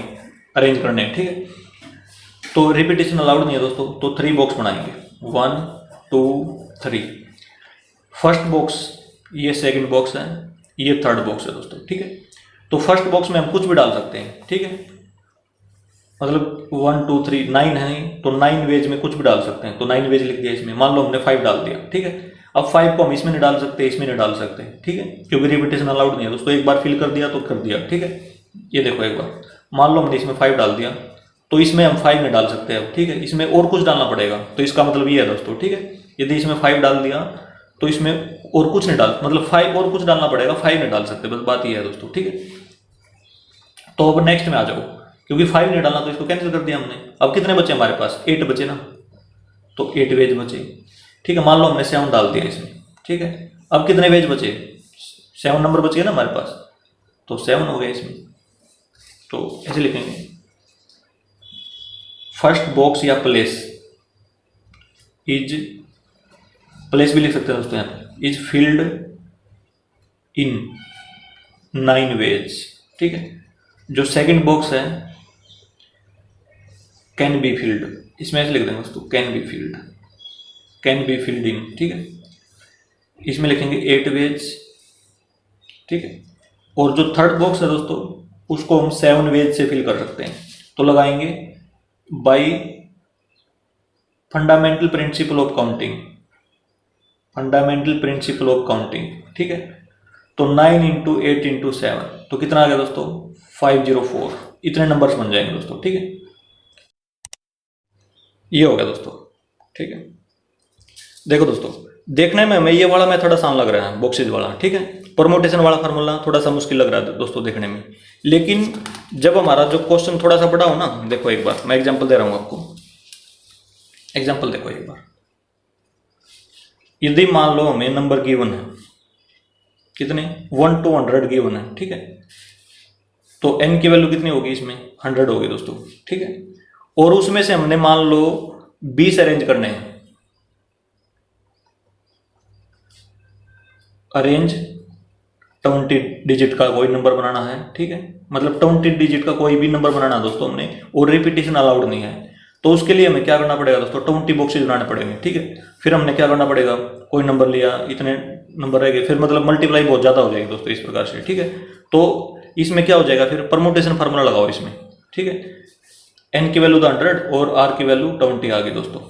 अरेंज करने हैं। ठीक है, तो रिपीटेशन अलाउड नहीं है दोस्तों, तो 3 बॉक्स बनाएंगे, 1 2 3। फर्स्ट बॉक्स ये सेकंड बॉक्स है, ये थर्ड बॉक्स है दोस्तों। ठीक है, तो फर्स्ट बॉक्स में हम कुछ भी डाल सकते हैं। ठीक है, मतलब 1 2 3 9 है तो 9 वेज में कुछ भी डाल सकते हैं, तो 9 वेज लिख दिया इसमें। मान लो हमने 5 डाल दिया। ठीक है, अब 5 को हम इसमें नहीं डाल सकते, इसमें नहीं डाल सकते। ठीक है, क्योंकि रिपीटेशन अलाउड नहीं है दोस्तों, एक बार फिल कर दिया तो कर दिया। ठीक है, ये देखो एक बार मान लो हमने इसमें 5 डाल दिया, तो इसमें हम 5 नहीं डाल सकते अब। ठीक है, इसमें और कुछ डालना पड़ेगा, तो इसका मतलब ये है दोस्तों। ठीक है, यदि इसमें 5 डाल दिया तो इसमें और कुछ नहीं डाल, मतलब 5 और कुछ डालना पड़ेगा, 5 नहीं डाल सकते, बस बात ये है दोस्तों। ठीक है, तो अब नेक्स्ट में आ जाओ, क्योंकि 5 नहीं डालना तो इसको कैंसिल कर दिया हमने। अब कितने बचे हमारे पास, 8 बचे ना, तो 8 वेज बचे। ठीक है, मान लो हमने 7 डाल दिया इसमें। ठीक है, अब कितने वेज बचे, 7 नंबर बच गए ना हमारे पास, तो 7 हो गए इसमें। तो ऐसे लिखेंगे, फर्स्ट बॉक्स या प्लेस इज, प्लेस भी लिख सकते हैं दोस्तों यहाँ पे, इज फिल्ड इन 9 वेज। ठीक है, जो सेकंड बॉक्स है कैन बी फिल्ड, इसमें ऐसे लिख देंगे दोस्तों, can be field, can be filled in. ठीक है, इसमें लिखेंगे 8 वेज। ठीक है, और जो थर्ड बॉक्स है दोस्तों उसको हम 7 वेज से फिल कर सकते हैं, तो लगाएंगे by fundamental principle of counting, fundamental principle of counting. ठीक है, तो 9 इंटू 8 इंटू 7, तो कितना आ गया दोस्तों, 504। इतने नंबर्स बन जाएंगे दोस्तों। ठीक है, ये हो गया दोस्तों। ठीक है, देखो दोस्तों, देखने में हमें ये वाला मेथड आसान लग रहा है, बॉक्सेज वाला। ठीक है, परमुटेशन वाला फार्मूला थोड़ा सा मुश्किल लग रहा है दोस्तों देखने में, लेकिन जब हमारा जो क्वेश्चन थोड़ा सा बड़ा हो ना, देखो एक बार मैं एग्जांपल दे रहा हूँ आपको, एग्जांपल देखो एक बार। यदि मान लो हमें नंबर गिवन है, कितने 1 to 100 गिवन है, ठीक है, तो n की वैल्यू कितनी होगी इसमें 100 होगी दोस्तों, ठीक है। और उसमें से हमने मान लो 20 अरेंज करने हैं, अरेंज 20 डिजिट का कोई नंबर बनाना है, ठीक है, मतलब 20 डिजिट का कोई भी नंबर बनाना है दोस्तों हमने, और रिपीटेशन अलाउड नहीं है। तो उसके लिए हमें क्या करना पड़ेगा दोस्तों, 20 बॉक्सेज बनाने पड़ेंगे, ठीक है। फिर हमने क्या करना पड़ेगा, कोई नंबर लिया, इतने नंबर रहेंगे, फिर मतलब मल्टीप्लाई बहुत ज़्यादा हो जाएगी दोस्तों इस प्रकार से, ठीक है। तो इसमें क्या हो जाएगा, फिर परमुटेशन फार्मूला लगाओ इसमें, ठीक है। n की वैल्यू तो 100 और r की वैल्यू 20 आ गई दोस्तों,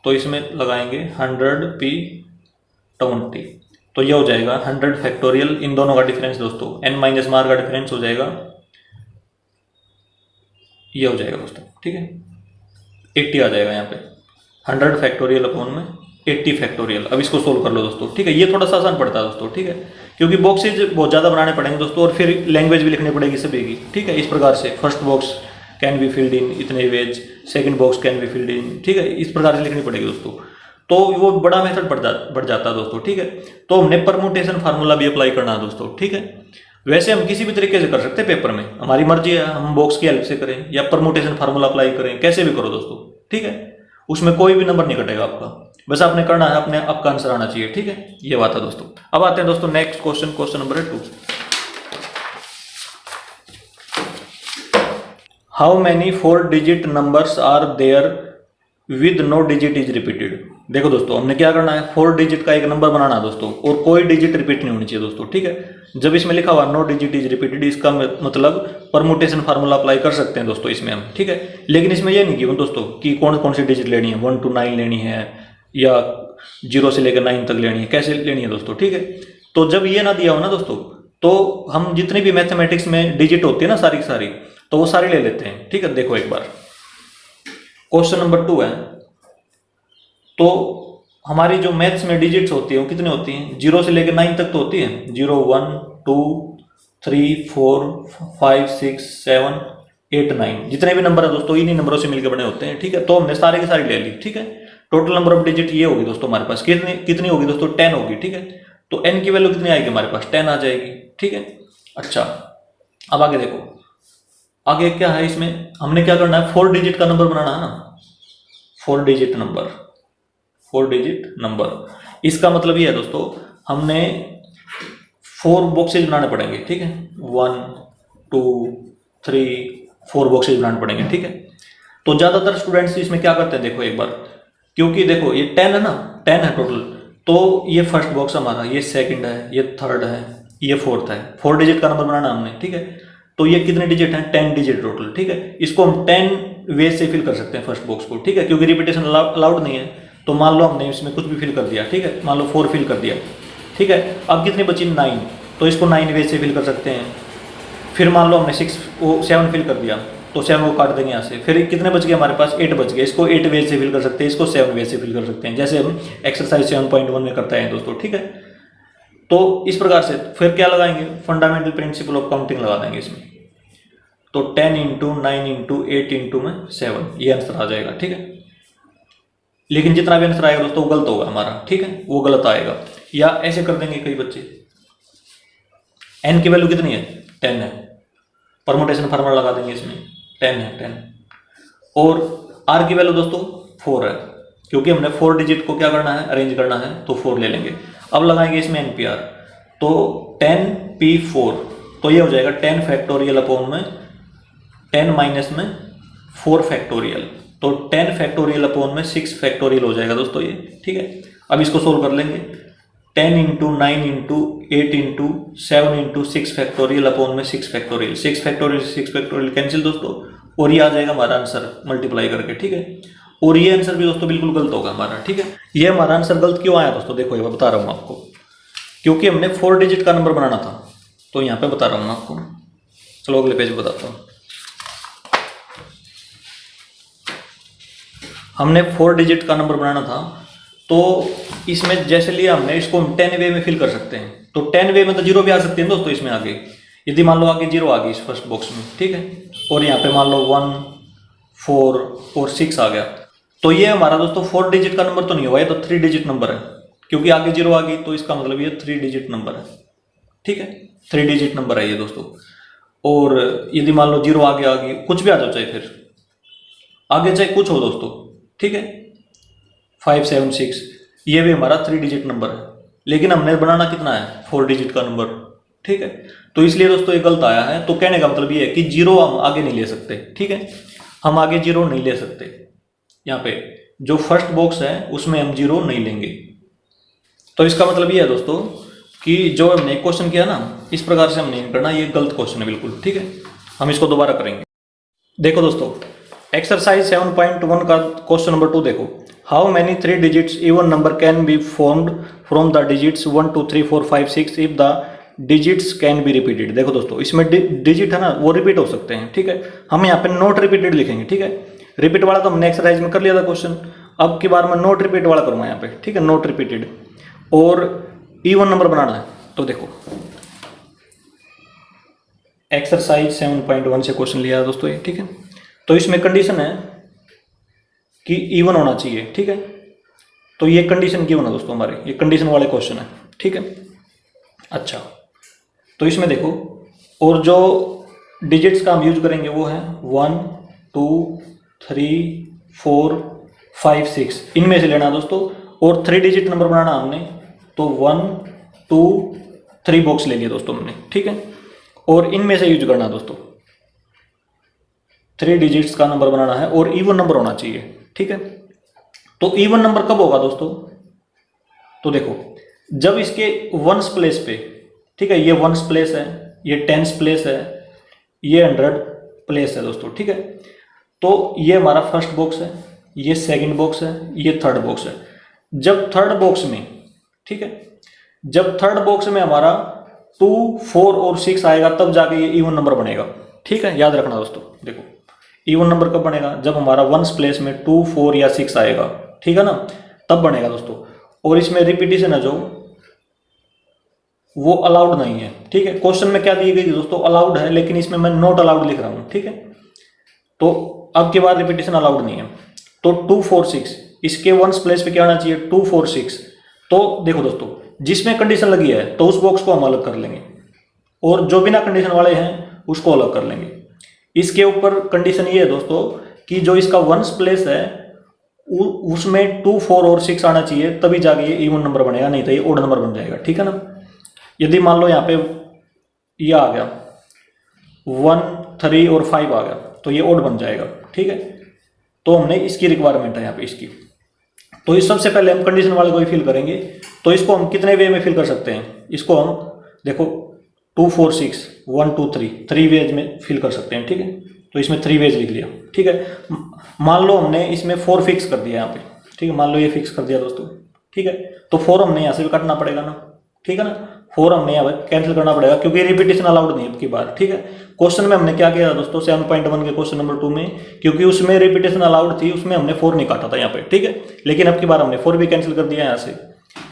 तो इसमें लगाएंगे 100p 20, तो ये हो जाएगा 100 फैक्टोरियल, इन दोनों का डिफरेंस दोस्तों n माइनस मार का डिफरेंस हो जाएगा, ये हो जाएगा दोस्तों, ठीक है, 80 आ जाएगा यहाँ पे, 100 फैक्टोरियल अपॉन में 80 फैक्टोरियल। अब इसको सोल्व कर लो दोस्तों, ठीक है, ये थोड़ा सा आसान पड़ता है दोस्तों, ठीक है, क्योंकि बॉक्सेज बहुत ज़्यादा बनाने पड़ेंगे दोस्तों, और फिर लैंग्वेज भी लिखनी पड़ेगी सभी की, ठीक है। इस प्रकार से first box can be filled in इतने ways, second box can be filled in, ठीक है, इस प्रकार से लिखनी पड़ेगी दोस्तों। तो वो बड़ा मेथड बढ़ जाता है दोस्तों, ठीक है। तो हमने परमुटेशन फार्मूला भी अप्लाई करना है दोस्तों, ठीक है। वैसे हम किसी भी तरीके से कर सकते हैं पेपर में, हमारी मर्जी है, हम बॉक्स की हेल्प से करें या परमुटेशन फार्मूला अप्लाई करें, कैसे भी करो दोस्तों, ठीक है, उसमें कोई भी नंबर नहीं कटेगा आपका, बस आपने करना है, अपने आपका आंसर आना चाहिए, ठीक है, ये बात है दोस्तों। अब आते हैं दोस्तों next question, question number 2। How many 4 digit numbers are there with no digit is repeated. देखो दोस्तों हमने क्या करना है, 4 डिजिट का एक नंबर बनाना है दोस्तों, और कोई डिजिट रिपीट नहीं होनी चाहिए दोस्तों, ठीक है। जब इसमें लिखा हुआ नो डिजिट इज रिपीटेड, इसका मतलब परमुटेशन फार्मूला अप्लाई कर सकते हैं दोस्तों इसमें हम, ठीक है। लेकिन इसमें यह नहीं कि दोस्तों कि कौन कौन सी डिजिट लेनी है, 1 to 9 लेनी है या 0 से लेकर 9 तक लेनी है, कैसे लेनी है दोस्तों, ठीक है। तो जब ये ना दिया हो ना दोस्तों, तो हम जितनी भी मैथमेटिक्स में डिजिट होती है ना सारी की सारी, तो वो सारी ले लेते हैं, ठीक है। देखो एक बार क्वेश्चन नंबर 2 है, तो हमारी जो मैथ्स में डिजिट्स होती है वो कितनी होती हैं, 0 से लेकर 9 तक तो होती है, 0 1 2 3 4 5 6 7 8 9, जितने भी नंबर है दोस्तों इन्हीं नंबरों से मिलकर बने होते हैं, ठीक है। तो हमने सारे के सारे ले ली, ठीक है। टोटल नंबर ऑफ डिजिट ये होगी दोस्तों हमारे पास, कितनी होगी दोस्तों, 10 होगी, ठीक है। तो n की वैल्यू कितनी आएगी हमारे पास, 10 आ जाएगी, ठीक है। अच्छा अब आगे देखो, आगे क्या है, इसमें हमने क्या करना है, 4 डिजिट का नंबर बनाना है ना, 4 डिजिट नंबर, 4 डिजिट नंबर। इसका मतलब ये है दोस्तों हमने 4 बॉक्सेज बनाने पड़ेंगे, ठीक है, 1 2 3 4 बॉक्सेज बनाने पड़ेंगे, ठीक है। तो ज़्यादातर स्टूडेंट्स इसमें क्या करते हैं, देखो एक बार, क्योंकि देखो ये 10 है ना, 10 है टोटल, तो ये फर्स्ट बॉक्स हमारा, ये सेकंड है, ये थर्ड है, ये फोर्थ है, 4 डिजिट का नंबर बनाना हमने, ठीक है। तो ये कितने डिजिट हैं, 10 डिजिट टोटल, ठीक है। इसको हम 10 वे से फिल कर सकते हैं फर्स्ट बॉक्स को, ठीक है, क्योंकि रिपीटेशन अलाउड नहीं है। तो मान लो हमने इसमें कुछ भी फिल कर दिया, ठीक है, मान लो 4 फिल कर दिया, ठीक है। अब कितनी बची, 9, तो इसको 9 वे से फिल कर सकते हैं। फिर मान लो हमने 7 फिल कर दिया, तो 7 को काट देंगे यहाँ से, फिर कितने बच गए हमारे पास, 8 बच गए, इसको 8 वे से फिल कर सकते हैं, इसको 7 वे से फिल कर सकते हैं, जैसे हम एक्सरसाइज 7.1 में करते हैं दोस्तों, ठीक है। तो इस प्रकार से फिर क्या लगाएंगे, फंडामेंटल प्रिंसिपल ऑफ काउंटिंग लगा देंगे इसमें, तो 10 × 9 × 8 × में 7, ये आंसर आ जाएगा, ठीक है। लेकिन जितना भी आंसर आएगा दोस्तों वो गलत होगा हमारा, ठीक है, वो गलत आएगा। या ऐसे कर देंगे कई बच्चे, n की वैल्यू कितनी है, 10 है, परमुटेशन फार्मूला लगा देंगे इसमें, 10 है 10, और r की वैल्यू दोस्तों 4 है, क्योंकि हमने 4 डिजिट को क्या करना है, अरेंज करना है, तो 4 ले लेंगे। अब लगाएंगे इसमें NPR, तो 10p4, तो ये हो जाएगा 10 फैक्टोरियल अपॉन में 10 माइनस में 4 फैक्टोरियल, तो 10 फैक्टोरियल अपॉन में 6 फैक्टोरियल हो जाएगा दोस्तों ये, ठीक है। अब इसको सोल्व कर लेंगे, 10 × 9 × 8 × 7 × 6 फैक्टोरियल अपॉन में 6 फैक्टोरियल, 6 फैक्टोरियल 6 फैक्टोरियल कैंसिल दोस्तों, और ये आ जाएगा हमारा आंसर मल्टीप्लाई करके, ठीक है। और ये आंसर भी दोस्तों बिल्कुल गलत होगा हमारा, ठीक है। ये हमारा आंसर गलत क्यों आया दोस्तों, देखो ये मैं बता रहा हूँ आपको, क्योंकि हमने 4 डिजिट का नंबर बनाना था, तो यहाँ पे बता रहा हूँ मैं आपको। चलो अगले पेज बताता हूँ। हमने 4 डिजिट का नंबर बनाना था, तो इसमें जैसे लिया हमने, इसको हम 10 वे में फिल कर सकते हैं, तो 10 वे में तो 0 भी आ सकते हैं दोस्तों इसमें आगे, यदि मान लो आगे 0 आ गई इस फर्स्ट बॉक्स में, ठीक है, और यहाँ पे मान लो 1, 4 और 6 आ गया, तो ये हमारा दोस्तों 4 डिजिट का नंबर तो नहीं हुआ, ये तो 3 डिजिट नंबर है, क्योंकि आगे 0 आ गई तो इसका मतलब ये 3 डिजिट नंबर है, ठीक है, 3 डिजिट नंबर है ये दोस्तों। और यदि मान लो 0 आगे आ गई, कुछ भी आ जाओ चाहे, फिर आगे चाहे कुछ हो दोस्तों, ठीक है, 5, 7, 6, ये भी हमारा 3 डिजिट नंबर है, लेकिन हमने बनाना कितना है, 4 डिजिट का नंबर, ठीक है। तो इसलिए दोस्तों ये गलत आया है। तो कहने का मतलब ये है कि 0 हम आगे नहीं ले सकते, ठीक है, हम आगे 0 नहीं ले सकते। यहाँ पे जो फर्स्ट बॉक्स है उसमें हम 0 नहीं लेंगे। तो इसका मतलब ये है दोस्तों कि जो हमने क्वेश्चन किया ना, इस प्रकार से हम नहीं करना, ये गलत क्वेश्चन है बिल्कुल, ठीक है। हम इसको दोबारा करेंगे। देखो दोस्तों, एक्सरसाइज 7.1 का क्वेश्चन नंबर 2 देखो। How many 3 digits even number can be formed from the digits 1, 2, 3, 4, 5, 6 if the digits can be repeated. देखो दोस्तों, इसमें डिजिट है ना, वो रिपीट हो सकते हैं, ठीक है। हम यहाँ पे नॉट रिपीटेड लिखेंगे, ठीक है। रिपीट वाला तो हमने एक्सरसाइज में कर लिया था क्वेश्चन, अब की बार मैं नॉट रिपीट वाला करूँगा यहाँ पे, ठीक है, नॉट रिपीटेड। और इवन नंबर बनाना है, तो देखो एक्सरसाइज 7.1 से क्वेश्चन लिया है दोस्तों ये, ठीक है। तो इसमें कंडीशन है कि इवन होना चाहिए, ठीक है। तो ये कंडीशन गिवन है दोस्तों हमारे, ये कंडीशन वाले क्वेश्चन है, ठीक है। अच्छा, तो इसमें देखो, और जो डिजिट्स का हम यूज करेंगे वो है 1, 2, 3, 4, 5, 6, इनमें से लेना दोस्तों। और 3 डिजिट नंबर बनाना हमने, तो 1, 2, 3 बॉक्स ले लिया दोस्तों हमने, ठीक है। और इनमें से यूज करना दोस्तों, 3 डिजिट्स का नंबर बनाना है और इवन नंबर होना चाहिए, ठीक है। तो इवन नंबर कब होगा दोस्तों, तो देखो जब इसके वंस प्लेस पे, ठीक है, ये वंस प्लेस है, ये टेंस प्लेस है, ये 100 प्लेस है दोस्तों, ठीक है। तो ये हमारा फर्स्ट बॉक्स है, ये सेकंड बॉक्स है, ये थर्ड बॉक्स है। जब थर्ड बॉक्स में, ठीक है, जब थर्ड बॉक्स में हमारा 2, 4 और 6 आएगा, तब जाके ये इवन नंबर बनेगा, ठीक है, याद रखना दोस्तों। देखो इवन नंबर कब बनेगा, जब हमारा वंस प्लेस में 2, 4 या 6 आएगा, ठीक है ना, तब बनेगा दोस्तों। और इसमें रिपीटिशन है जो, वो अलाउड नहीं है, ठीक है। क्वेश्चन में क्या दी गई थी दोस्तों, अलाउड है, लेकिन इसमें मैं नॉट अलाउड लिख रहा हूं, ठीक है। तो अब के बाद रिपीटिशन अलाउड नहीं है। तो 2, 4, 6, इसके वंस प्लेस पे क्या आना चाहिए, 2, 4, 6। तो देखो दोस्तों, जिसमें कंडीशन लगी है तो उस बॉक्स को हम अलग कर लेंगे, और जो बिना कंडीशन वाले हैं उसको अलग कर लेंगे। इसके ऊपर कंडीशन ये है दोस्तों कि जो इसका वंस प्लेस है उसमें 2, 4 और 6 आना चाहिए, तभी जाके ये इवन नंबर बनेगा, नहीं तो ये ओड नंबर बन जाएगा, ठीक है ना। यदि मान लो यहाँ पे ये आ गया 1, 3 और 5 आ गया, तो ये ओड बन जाएगा, ठीक है। तो हमने इसकी रिक्वायरमेंट है यहाँ पे इसकी। तो इस सबसे पहले हम कंडीशन वाले को ही फिल करेंगे। तो इसको हम कितने वे में फिल कर सकते हैं, इसको हम देखो 2, 4, 6, 1, 2, 3 वेज में फिल कर सकते हैं, ठीक है। तो इसमें 3 वेज लिख लिया, ठीक है। मान लो हमने इसमें 4 फिक्स कर दिया यहाँ पे, ठीक है, मान लो ये फिक्स कर दिया दोस्तों, ठीक है। तो 4 हमने यहाँ से भी काटना पड़ेगा ना, ठीक है ना, 4 हमने यहाँ पर कैंसिल करना पड़ेगा, क्योंकि रिपीटेशन अलाउड नहीं है अब की बार, ठीक है। क्वेश्चन में हमने क्या किया दोस्तों 7.1 के क्वेश्चन नंबर 2 में, क्योंकि उसमें रिपीटेशन अलाउड थी, उसमें हमने 4 नहीं काटा था यहाँ पे, ठीक है। लेकिन अब की बार हमने 4 भी कैंसिल कर दिया यहाँ से,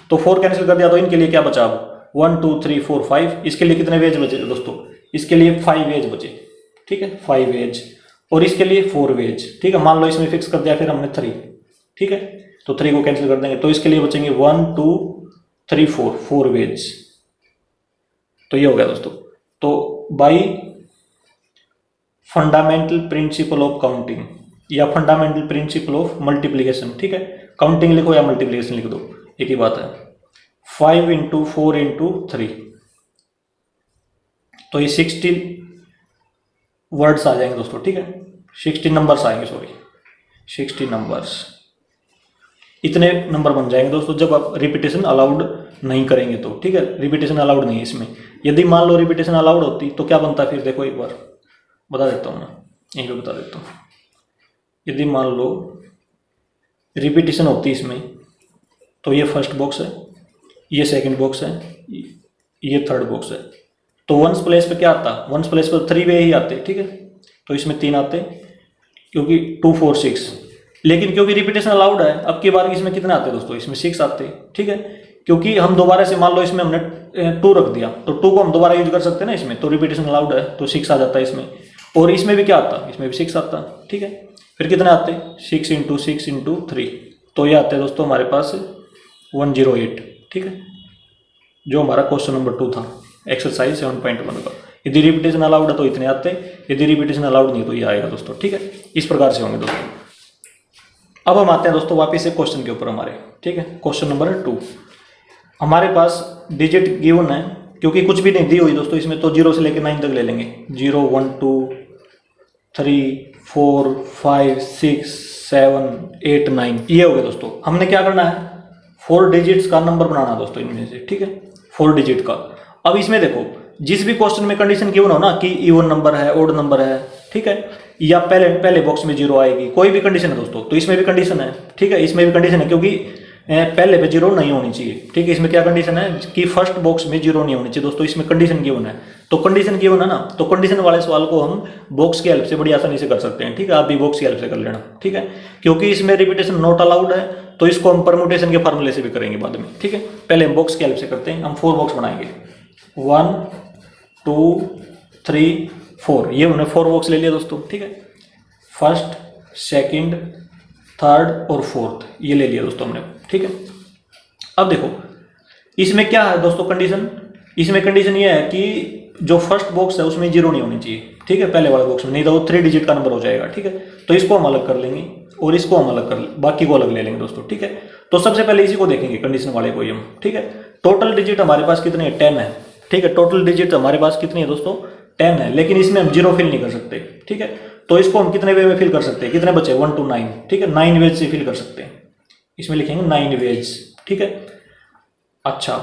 तो 4 कैंसिल कर दिया, तो इनके लिए क्या बचा अब 1, 2, 3, 4, 5। इसके लिए कितने वेज बचे दोस्तों, इसके लिए 5 वेज बचे, ठीक है, 5 वेज। और इसके लिए 4 वेज, ठीक है। मान लो इसमें फिक्स कर दिया फिर हमने 3, ठीक है, तो 3 को कैंसिल कर देंगे, तो इसके लिए बचेंगे 1, 2, 3, 4 वेज। तो ये हो गया दोस्तों। तो by fundamental principle of counting या फंडामेंटल प्रिंसिपल ऑफ मल्टीप्लीकेशन, ठीक है, काउंटिंग लिखो या मल्टीप्लीकेशन लिख दो, एक ही बात है। 5 × 4 × 3, तो ये 60 वर्ड्स आ जाएंगे दोस्तों, ठीक है, 60 नंबर्स आएंगे, सॉरी 60 नंबर्स, इतने नंबर बन जाएंगे दोस्तों जब आप रिपीटेशन अलाउड नहीं करेंगे तो, ठीक है। रिपीटेशन अलाउड नहीं है इसमें। यदि मान लो रिपीटेशन अलाउड होती तो क्या बनता, फिर देखो एक बार बता देता हूँ मैं, यहीं पे बता देता हूँ। यदि मान लो रिपीटेशन होती इसमें, तो ये फर्स्ट बॉक्स है, ये सेकंड बॉक्स है, ये थर्ड बॉक्स है। तो वंस प्लेस पे क्या आता, वंस प्लेस पे 3 वे ही आते, ठीक है। तो इसमें 3 आते, क्योंकि 2, 4, 6। लेकिन क्योंकि रिपीटेशन अलाउड है, अब की बार इसमें कितने आते दोस्तों, इसमें 6 आते, ठीक है। क्योंकि हम दोबारा से मान लो इसमें हमने 2 रख दिया तो 2 को हम दोबारा यूज कर सकते हैं ना इसमें, तो रिपीटेशन अलाउड है, तो 6 आ जाता है इसमें। और इसमें भी क्या आता, इसमें भी 6 आता, ठीक है। फिर कितने आते, 6 × 6 × 3, तो ये आते हैं दोस्तों हमारे पास 108, ठीक है, जो हमारा क्वेश्चन नंबर 2 था एक्सरसाइज 7.1 का। यदि रिपीटेशन अलाउड है तो इतने आते हैं, यदि रिपीटेशन अलाउड नहीं तो ये आएगा दोस्तों, ठीक है। इस प्रकार से होंगे दोस्तों। अब हम आते हैं दोस्तों वापस से क्वेश्चन के ऊपर हमारे, ठीक है। क्वेश्चन नंबर 2, हमारे पास डिजिट गिवन है, क्योंकि कुछ भी नहीं दी हुई दोस्तों इसमें, तो 0 से लेकर 9 तक ले लेंगे। 0 1 2 3 4 5 6 7 8 9, ये हो गया दोस्तों। हमने क्या करना है, 4 डिजिट्स का नंबर बनाना है दोस्तों इनमें से, ठीक है, 4 डिजिट का। अब इसमें देखो जिस भी क्वेश्चन में कंडीशन गिवन हो ना कि इवन नंबर है, ओड नंबर है, ठीक है, या पहले बॉक्स में 0 आएगी, कोई भी कंडीशन है दोस्तों, तो इसमें भी कंडीशन है, ठीक है, इसमें भी कंडीशन है, क्योंकि पहले पे 0 नहीं होनी चाहिए, ठीक है। इसमें क्या कंडीशन है कि फर्स्ट बॉक्स में 0 नहीं होनी चाहिए दोस्तों, इसमें कंडीशन गिवन है। तो कंडीशन गिवन है ना, तो कंडीशन वाले सवाल को हम बॉक्स की हेल्प से बड़ी आसानी से कर सकते हैं, ठीक है। आप भी बॉक्स की हेल्प से कर लेना, ठीक है, क्योंकि इसमें रिपीटेशन नॉट अलाउड है, तो इसको हम परमुटेशन के फार्मूले से भी करेंगे बाद में, ठीक है। पहले हम बॉक्स की हेल्प से करते हैं, हम 4 बॉक्स बनाएंगे, 1 2 3 4, ये हमने 4 बॉक्स ले लिया दोस्तों, ठीक है। फर्स्ट, सेकंड, थर्ड और फोर्थ ये ले लिया दोस्तों हमने, ठीक है। अब देखो इसमें क्या है दोस्तों कंडीशन, इसमें कंडीशन ये है कि जो फर्स्ट बॉक्स है उसमें 0 नहीं होनी चाहिए, ठीक है, पहले वाले बॉक्स में, नहीं तो वो 3 डिजिट का नंबर हो जाएगा, ठीक है। तो इसको हम अलग कर लेंगे और इसको हम अलग कर बाकी को अलग ले लेंगे दोस्तों, ठीक है। तो सबसे पहले इसी को देखेंगे कंडीशन वाले को ही हम, ठीक है। टोटल डिजिट हमारे पास कितने हैं, 10 है, ठीक है। टोटल डिजिट हमारे पास कितनी है दोस्तों, 10 है, लेकिन इसमें हम 0 फिल नहीं कर सकते, ठीक है। तो इसको हम कितने वे में फिल कर सकते हैं, कितने बचे 1 to 9, ठीक है, 9 वेज से फिल कर सकते हैं, इसमें लिखेंगे 9 वेज, ठीक है। अच्छा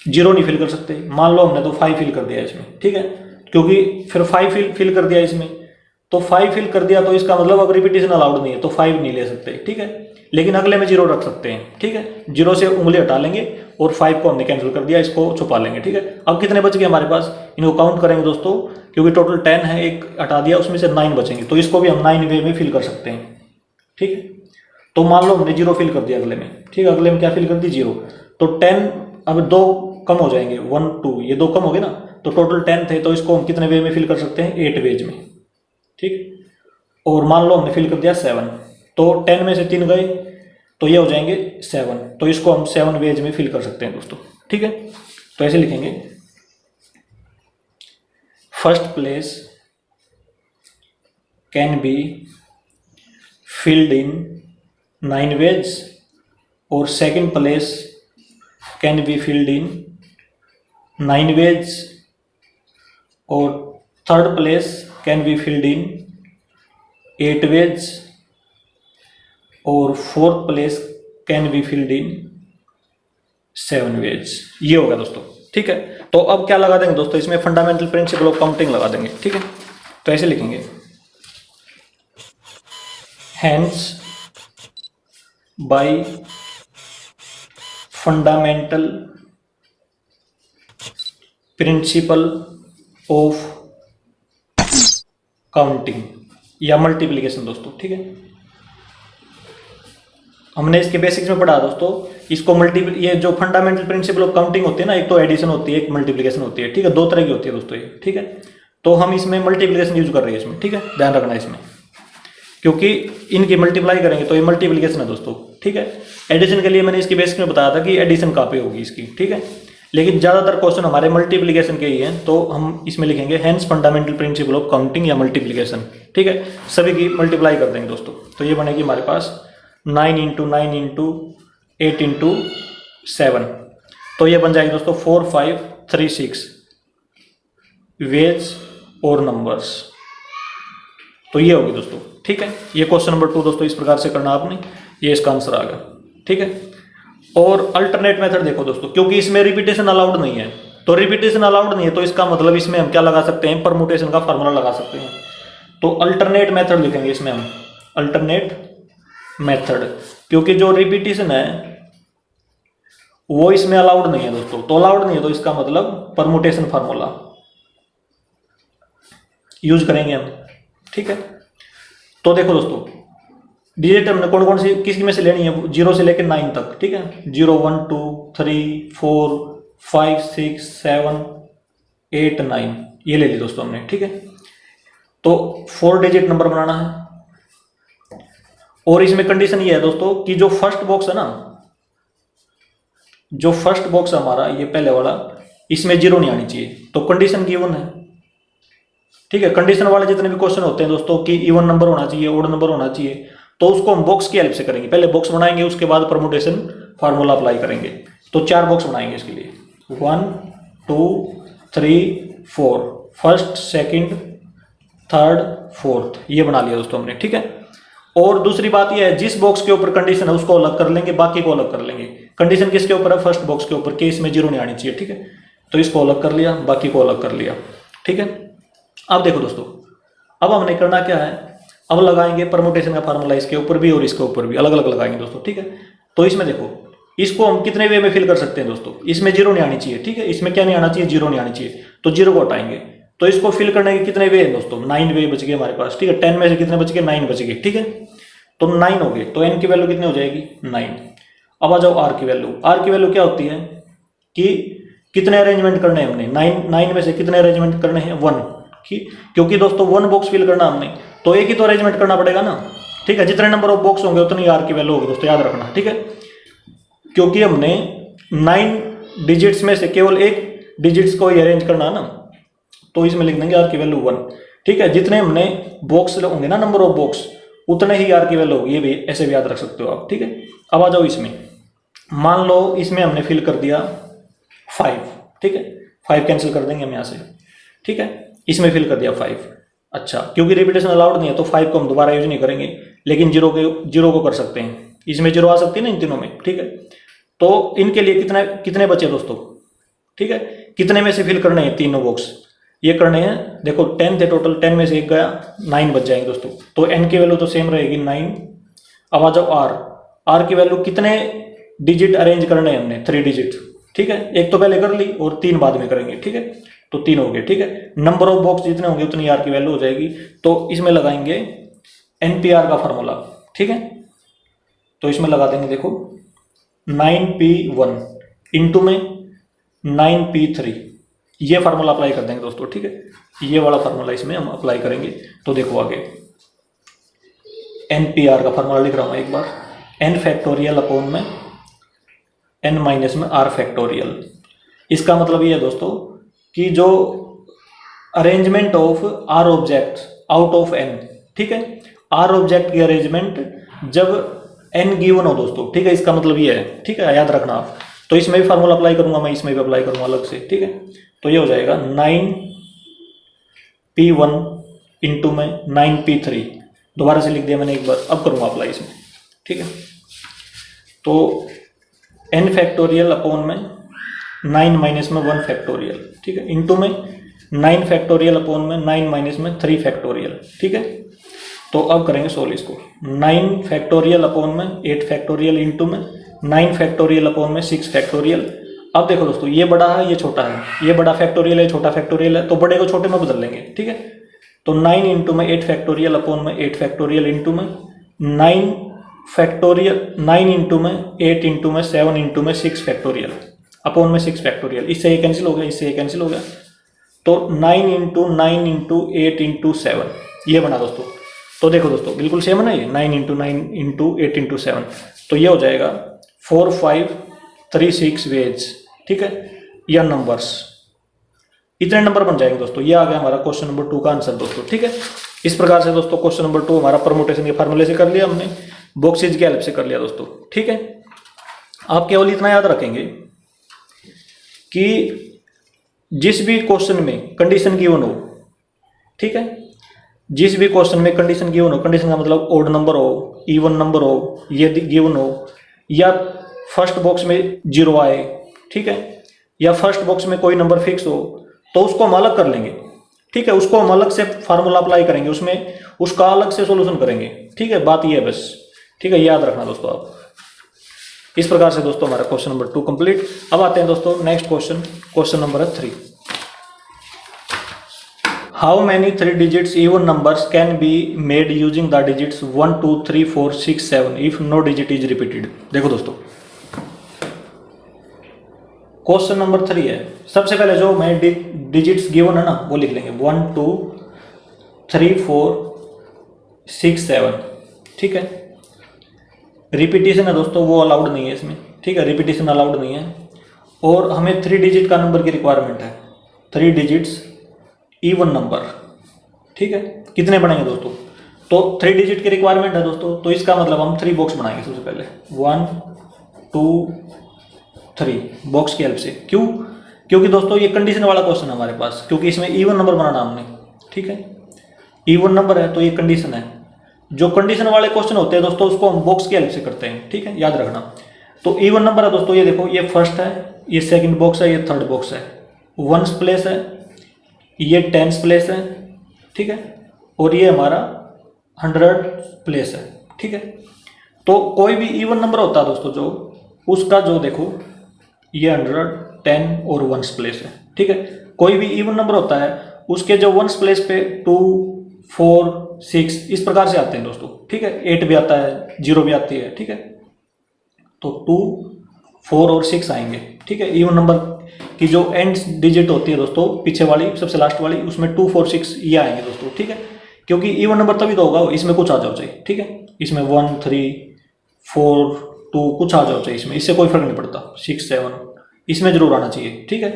0 नहीं फिल कर सकते, मान लो हमने तो 5 फिल कर दिया इसमें, ठीक है, क्योंकि फिर 5 फिल कर दिया इसमें, तो 5 फिल कर दिया तो इसका मतलब अब रिपीटेशन अलाउड नहीं है, तो 5 नहीं ले सकते, ठीक है। लेकिन अगले में 0 रख सकते हैं, ठीक है, 0 से उंगली हटा लेंगे और 5 को हमने कैंसिल कर दिया, इसको छुपा लेंगे, ठीक है। अब कितने बच गए हमारे पास, इनको काउंट करेंगे दोस्तों, क्योंकि टोटल 10 है, एक हटा दिया, उसमें से 9 बचेंगे, तो इसको भी हम 9 वे में फिल कर सकते हैं, ठीक है। तो मान लो हमने 0 फिल कर दिया अगले में, ठीक है, अगले में क्या फिल कर दी 0, तो 10, अब 2 कम हो जाएंगे, 1 2, ये 2 कम हो गए ना, तो टोटल 10 थे, तो इसको हम कितने वे में फिल कर सकते हैं, 8 वेज में, ठीक। और मान लो हमने फिल कर दिया 7, तो 10 में से 3 गए, तो ये हो जाएंगे 7, तो इसको हम 7 वेज में फिल कर सकते हैं दोस्तों, ठीक है। तो ऐसे लिखेंगे, first place can be filled in 9 ways और second place can be filled in 9 ways और third place can be filled in 8 ways और fourth place can be filled in 7 ways, ये होगा दोस्तों, ठीक है। तो अब क्या लगा देंगे दोस्तों, इसमें फंडामेंटल प्रिंसिपल ऑफ काउंटिंग लगा देंगे, ठीक है। तो ऐसे लिखेंगे, hence by fundamental principle of counting या मल्टीप्लिकेशन दोस्तों, ठीक है। हमने इसके बेसिक्स में पढ़ा दोस्तों, इसको ये जो फंडामेंटल प्रिंसिपल ऑफ काउंटिंग होती है ना, एक तो एडिशन होती है, एक मल्टीप्लिकेशन होती है, ठीक है, 2 तरह की होती है दोस्तों ये, ठीक है। तो हम इसमें मल्टीप्लिकेशन यूज कर रहे हैं इसमें, ठीक है, ध्यान रखना इसमें, क्योंकि इनकी मल्टीप्लाई करेंगे तो ये मल्टीप्लिकेशन है दोस्तों, ठीक है। एडिशन के लिए मैंने इसके बेसिक में बताया था कि एडिशन कहाँ पे होगी इसकी, ठीक है, लेकिन ज़्यादातर क्वेश्चन हमारे मल्टीप्लिकेशन के ही हैं, तो हम इसमें लिखेंगे hence fundamental principle of counting या मल्टीप्लिकेशन, ठीक है। सभी की मल्टीप्लाई कर देंगे दोस्तों, तो ये बनेगी हमारे पास 9 × 9 × 8 × 7, तो ये बन जाएगी दोस्तों 4 5 3 6 वेज और नंबर्स, तो ये होगी दोस्तों, ठीक है। ये क्वेश्चन नंबर 2 दोस्तों इस प्रकार से करना आपने, ये इसका आंसर आ गया, ठीक है। और अल्टरनेट मेथड देखो दोस्तों, क्योंकि इसमें रिपीटेशन अलाउड नहीं है, तो रिपीटेशन अलाउड नहीं है, तो इसका मतलब इसमें हम क्या लगा सकते हैं, परमुटेशन का फार्मूला लगा सकते हैं। तो अल्टरनेट मेथड लिखेंगे इसमें हम, अल्टरनेट मेथड, क्योंकि जो रिपीटेशन है वो इसमें अलाउड नहीं है दोस्तों, तो अलाउड नहीं है तो इसका मतलब परमुटेशन फार्मूला यूज करेंगे हम, ठीक है। तो देखो दोस्तों, डिजिट हमने कौन कौन सी किस में से लेनी है, 0 से लेकर 9 तक, ठीक है। 0 1 2 3 4 5 6 7 8 9 ये ले ली दोस्तों हमने, ठीक है। तो 4 डिजिट नंबर बनाना है। और इसमें कंडीशन ये है दोस्तों कि जो फर्स्ट बॉक्स है ना, जो फर्स्ट बॉक्स है हमारा ये पहले वाला, इसमें 0 नहीं आनी चाहिए। तो कंडीशन गिवन है, ठीक है। कंडीशन वाले जितने भी क्वेश्चन होते हैं दोस्तों कि इवन नंबर होना चाहिए, ओड नंबर होना चाहिए, तो उसको हम बॉक्स की हेल्प से करेंगे। पहले बॉक्स बनाएंगे, उसके बाद परमुटेशन फार्मूला अप्लाई करेंगे। तो 4 बॉक्स बनाएंगे इसके लिए, 1 2 3 4, फर्स्ट सेकंड थर्ड फोर्थ, ये बना लिया दोस्तों हमने, ठीक है। और दूसरी बात यह है, जिस बॉक्स के ऊपर कंडीशन है उसको अलग कर लेंगे, बाकी को अलग कर लेंगे। कंडीशन किसके ऊपर है, फर्स्ट बॉक्स के ऊपर, कि इसमें 0 नहीं आनी चाहिए, ठीक है। तो इसको अलग कर लिया, बाकी को अलग कर लिया, ठीक है। अब देखो दोस्तों, अब हमने करना क्या है, अब लगाएंगे परमुटेशन का फार्मूला इसके ऊपर भी और इसके ऊपर भी, अलग अलग लगाएंगे दोस्तों, ठीक है। तो इसमें देखो, इसको हम कितने वे में फिल कर सकते हैं दोस्तों, इसमें 0 नहीं आनी चाहिए, ठीक है। इसमें क्या नहीं आना चाहिए, 0 नहीं आनी चाहिए, तो 0 को हटाएंगे। तो इसको फिल करने के कितने वे हैं दोस्तों, 9 वे बच गए हमारे पास, ठीक है। 10 में से कितने बच गए, 9 बच गए, ठीक है। तो 9 हो गए, तो n की वैल्यू कितनी हो जाएगी, 9। अब आ जाओ r की वैल्यू। r की वैल्यू क्या होती है कि कितने अरेंजमेंट करने हैं हमने, 9 में से कितने अरेंजमेंट करने हैं, 1 की, क्योंकि दोस्तों 1 बॉक्स फिल करना हमने, तो एक ही तो अरेंजमेंट करना पड़ेगा ना, ठीक है। जितने नंबर ऑफ बॉक्स होंगे उतनी r की वैल्यू होगी दोस्तों, याद रखना, ठीक है। क्योंकि हमने 9 डिजिट्स में से केवल एक डिजिट्स को ही अरेंज करना ना, तो इसमें लिख देंगे r की वैल्यू 1, ठीक है। जितने हमने बॉक्स होंगे ना, नंबर ऑफ बॉक्स, उतने ही r की वैल्यू होगी, ये भी ऐसे भी याद रख सकते हो आप, ठीक है। अब आ जाओ इसमें, मान लो इसमें हमने फिल कर दिया 5, ठीक है। 5 कैंसिल कर देंगे हम यहाँ से, ठीक है। इसमें फिल कर दिया 5, अच्छा, क्योंकि रिपीटेशन अलाउड नहीं है तो 5 को हम दोबारा यूज नहीं करेंगे, लेकिन 0 को कर सकते हैं। इसमें 0 आ सकती है ना इन तीनों में, ठीक है। तो इनके लिए कितने बचे दोस्तों, ठीक है। कितने में से फिल करने हैं, तीनों बॉक्स ये करने हैं। देखो 10 थे टोटल, 10 में से एक गया, 9 बच जाएंगे दोस्तों। तो n की वैल्यू तो सेम रहेगी 9। अब आ जाओ r की वैल्यू कितने डिजिट अरेंज करने हैं हमने, 3 डिजिट, ठीक है। एक तो पहले कर ली और 3 बाद में करेंगे, ठीक है। तो 3 हो गए, ठीक है। नंबर ऑफ बॉक्स जितने होंगे उतनी r की वैल्यू हो जाएगी। तो इसमें लगाएंगे NPR का फॉर्मूला, ठीक है। तो इसमें लगा देंगे, देखो 9p1 इंटू में 9p3, ये फार्मूला अप्लाई कर देंगे दोस्तों, ठीक है। ये वाला फार्मूला इसमें हम अप्लाई करेंगे। तो देखो आगे NPR का फार्मूला लिख रहा हूँ एक बार, n फैक्टोरियल अपॉन में n माइनस में r फैक्टोरियल। इसका मतलब ये है दोस्तों कि जो arrangement of r object out of n, ठीक है। r ऑब्जेक्ट की अरेंजमेंट जब n गिवन हो दोस्तों, ठीक है। इसका मतलब ये है, ठीक है, याद रखना आप। तो इसमें भी फार्मूला अप्लाई करूंगा मैं, इसमें भी अप्लाई करूंगा अलग से, ठीक है। तो ये हो जाएगा 9p1 इंटू में 9p3, दोबारा से लिख दिया मैंने एक बार, अब करूंगा अप्लाई इसमें, ठीक है। तो n फैक्टोरियल अपॉन में 9 माइनस में 1 फैक्टोरियल, ठीक है, इंटू में 9 फैक्टोरियल अपॉन में 9 माइनस में 3 फैक्टोरियल, ठीक है। तो अब करेंगे सोल्व इसको, 9 फैक्टोरियल अपॉन में 8 फैक्टोरियल इंटू में 9 फैक्टोरियल अपॉन में 6 फैक्टोरियल। अब देखो दोस्तों, ये बड़ा है, ये छोटा है, ये बड़ा फैक्टोरियल है, छोटा फैक्टोरियल है, तो बड़े को छोटे में बदल लेंगे, ठीक है। तो 9 इंटू में 8 फैक्टोरियल अपॉन में 8 फैक्टोरियल इंटू में 9 फैक्टोरियल, 9 इंटू में 8 इंटू में 7 इंटू में 6 फैक्टोरियल अपॉन में 6 फैक्टोरियल। इससे ये कैंसिल हो गया, इससे ये कैंसिल हो गया। तो 9 इंटू 9 इंटू 8 इंटू 7, ये बना दोस्तों। तो देखो दोस्तों, बिल्कुल सेम है ना, ये 9 इंटू 9 इंटू 8 इंटू 7, तो ये हो जाएगा 4 5 3 6 वेज, ठीक है, या नंबर्स। इतने नंबर बन जाएंगे दोस्तों। ये आ गया हमारा क्वेश्चन नंबर 2 का आंसर दोस्तों, ठीक है। इस प्रकार से दोस्तों क्वेश्चन नंबर 2 हमारा परमुटेशन के फार्मूले से कर लिया हमने, बॉक्सेज की हेल्प से कर लिया दोस्तों, ठीक है। आप केवल इतना याद रखेंगे कि जिस भी क्वेश्चन में कंडीशन गिवन हो, ठीक है, जिस भी क्वेश्चन में कंडीशन गिवन हो, कंडीशन का मतलब ओड नंबर हो, इवन नंबर हो, ये गिवन हो, या फर्स्ट बॉक्स में 0 आए, ठीक है, या फर्स्ट बॉक्स में कोई नंबर फिक्स हो, तो उसको हम अलग कर लेंगे, ठीक है। उसको हम अलग से फार्मूला अप्लाई करेंगे, उसमें उसका अलग से सॉल्यूशन करेंगे, ठीक है। बात ये है बस, ठीक है, याद रखना दोस्तों आप। इस प्रकार से दोस्तों हमारा क्वेश्चन नंबर 2 कंप्लीट। अब आते हैं दोस्तों next question, question number 3। How many 3 digits even numbers can be made using the digits 1 2 3 4 6 7 if no digit is repeated. देखो दोस्तों, क्वेश्चन नंबर 3 है। सबसे पहले जो मैं डिजिट्स गिवन है ना वो लिख लेंगे 1 2 3 4 6 7। ठीक है, रिपीटेशन है दोस्तों वो अलाउड नहीं है इसमें। ठीक है, रिपीटेशन अलाउड नहीं है। और हमें 3 डिजिट का नंबर की रिक्वायरमेंट है, 3 डिजिट्स इवन नंबर। ठीक है, कितने बनेंगे दोस्तों? तो 3 डिजिट की रिक्वायरमेंट है दोस्तों, तो इसका मतलब हम 3 बॉक्स बनाएंगे। सबसे पहले 1 2 3 बॉक्स की हेल्प से। क्यों? क्योंकि दोस्तों ये कंडीशन वाला क्वेश्चन है हमारे पास, क्योंकि इसमें इवन नंबर बनाना हमने। ठीक है, इवन नंबर है तो ये कंडीशन है। जो कंडीशन वाले क्वेश्चन होते हैं दोस्तों उसको हम बॉक्स की हेल्प से करते हैं। ठीक है, याद रखना। तो इवन नंबर है दोस्तों, ये देखो, ये फर्स्ट है, ये सेकंड बॉक्स है, ये थर्ड बॉक्स है, वंस प्लेस है, ये टेंस प्लेस है। ठीक है, और ये हमारा 100 प्लेस है। ठीक है, तो कोई भी इवन नंबर होता है दोस्तों जो उसका जो देखो ये 100 10 और वंस प्लेस है। ठीक है, कोई भी इवन नंबर होता है उसके जो वंस प्लेस पे 2 4 6 इस प्रकार से आते हैं दोस्तों। ठीक है, 8 भी आता है, 0 भी आती है। ठीक है, तो 2 4 और 6 आएंगे। ठीक है, इवन नंबर की जो एंड डिजिट होती है दोस्तों, पीछे वाली सबसे लास्ट वाली, उसमें 2 4 6 ये आएंगे दोस्तों। ठीक है, क्योंकि इवन नंबर तभी तो होगा इसमें कुछ आ जाओ चाहिए। ठीक है, इसमें 1 3 4 2 कुछ आ जाओ चाहिए इसमें, इससे कोई फर्क नहीं पड़ता। 6 7 इसमें जरूर आना चाहिए। ठीक है,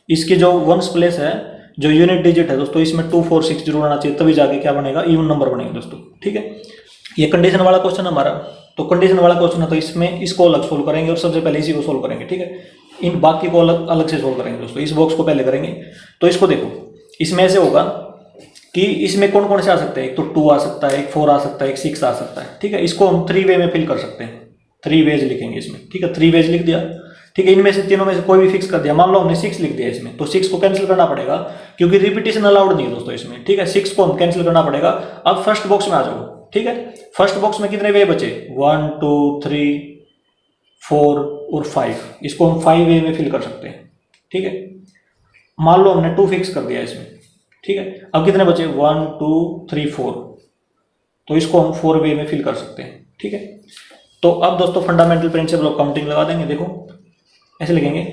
इसकी जो वंस प्लेस है, जो यूनिट डिजिट है दोस्तों, इसमें 2 4 6 जरूर आना चाहिए, तभी जाके क्या बनेगा, इवन नंबर बनेगा दोस्तों। ठीक है, ये कंडीशन वाला क्वेश्चन हमारा। तो कंडीशन वाला क्वेश्चन है तो इसमें इसको अलग सोल्व करेंगे और सबसे पहले इसी को सोल्व करेंगे। ठीक है, इन बाकी को अलग अलग से सोल्व करेंगे दोस्तों। इस बॉक्स को पहले करेंगे। तो इसको देखो, इसमें ऐसे होगा कि इसमें कौन कौन से आ सकते हैं, एक तो 2 आ सकता है, एक 4 आ सकता है, एक 6 आ सकता है। ठीक है, इसको हम 3 वे में फिल कर सकते हैं, 3 वेज लिखेंगे इसमें। ठीक है, 3 वेज लिख दिया। ठीक है, इनमें से तीनों में से कोई भी फिक्स कर दिया। मान लो हमने 6 लिख दिया इसमें, तो 6 को कैंसिल करना पड़ेगा क्योंकि रिपीटेशन अलाउड नहीं है दोस्तों इसमें। ठीक है, 6 को हम कैंसिल करना पड़ेगा। अब फर्स्ट बॉक्स में आ जाओ। ठीक है, फर्स्ट बॉक्स में कितने वे बचे, 1 2 3 4 और 5। इसको हम 5 वे में फिल कर सकते हैं। ठीक है, मान लो हमने 2 फिक्स कर दिया इसमें। ठीक है, अब कितने बचे, 1 2 3 4, तो इसको हम 4 वे में फिल कर सकते हैं। ठीक है, तो अब दोस्तों फंडामेंटल प्रिंसिपल ऑफ काउंटिंग लगा देंगे। देखो ऐसे लिखेंगे,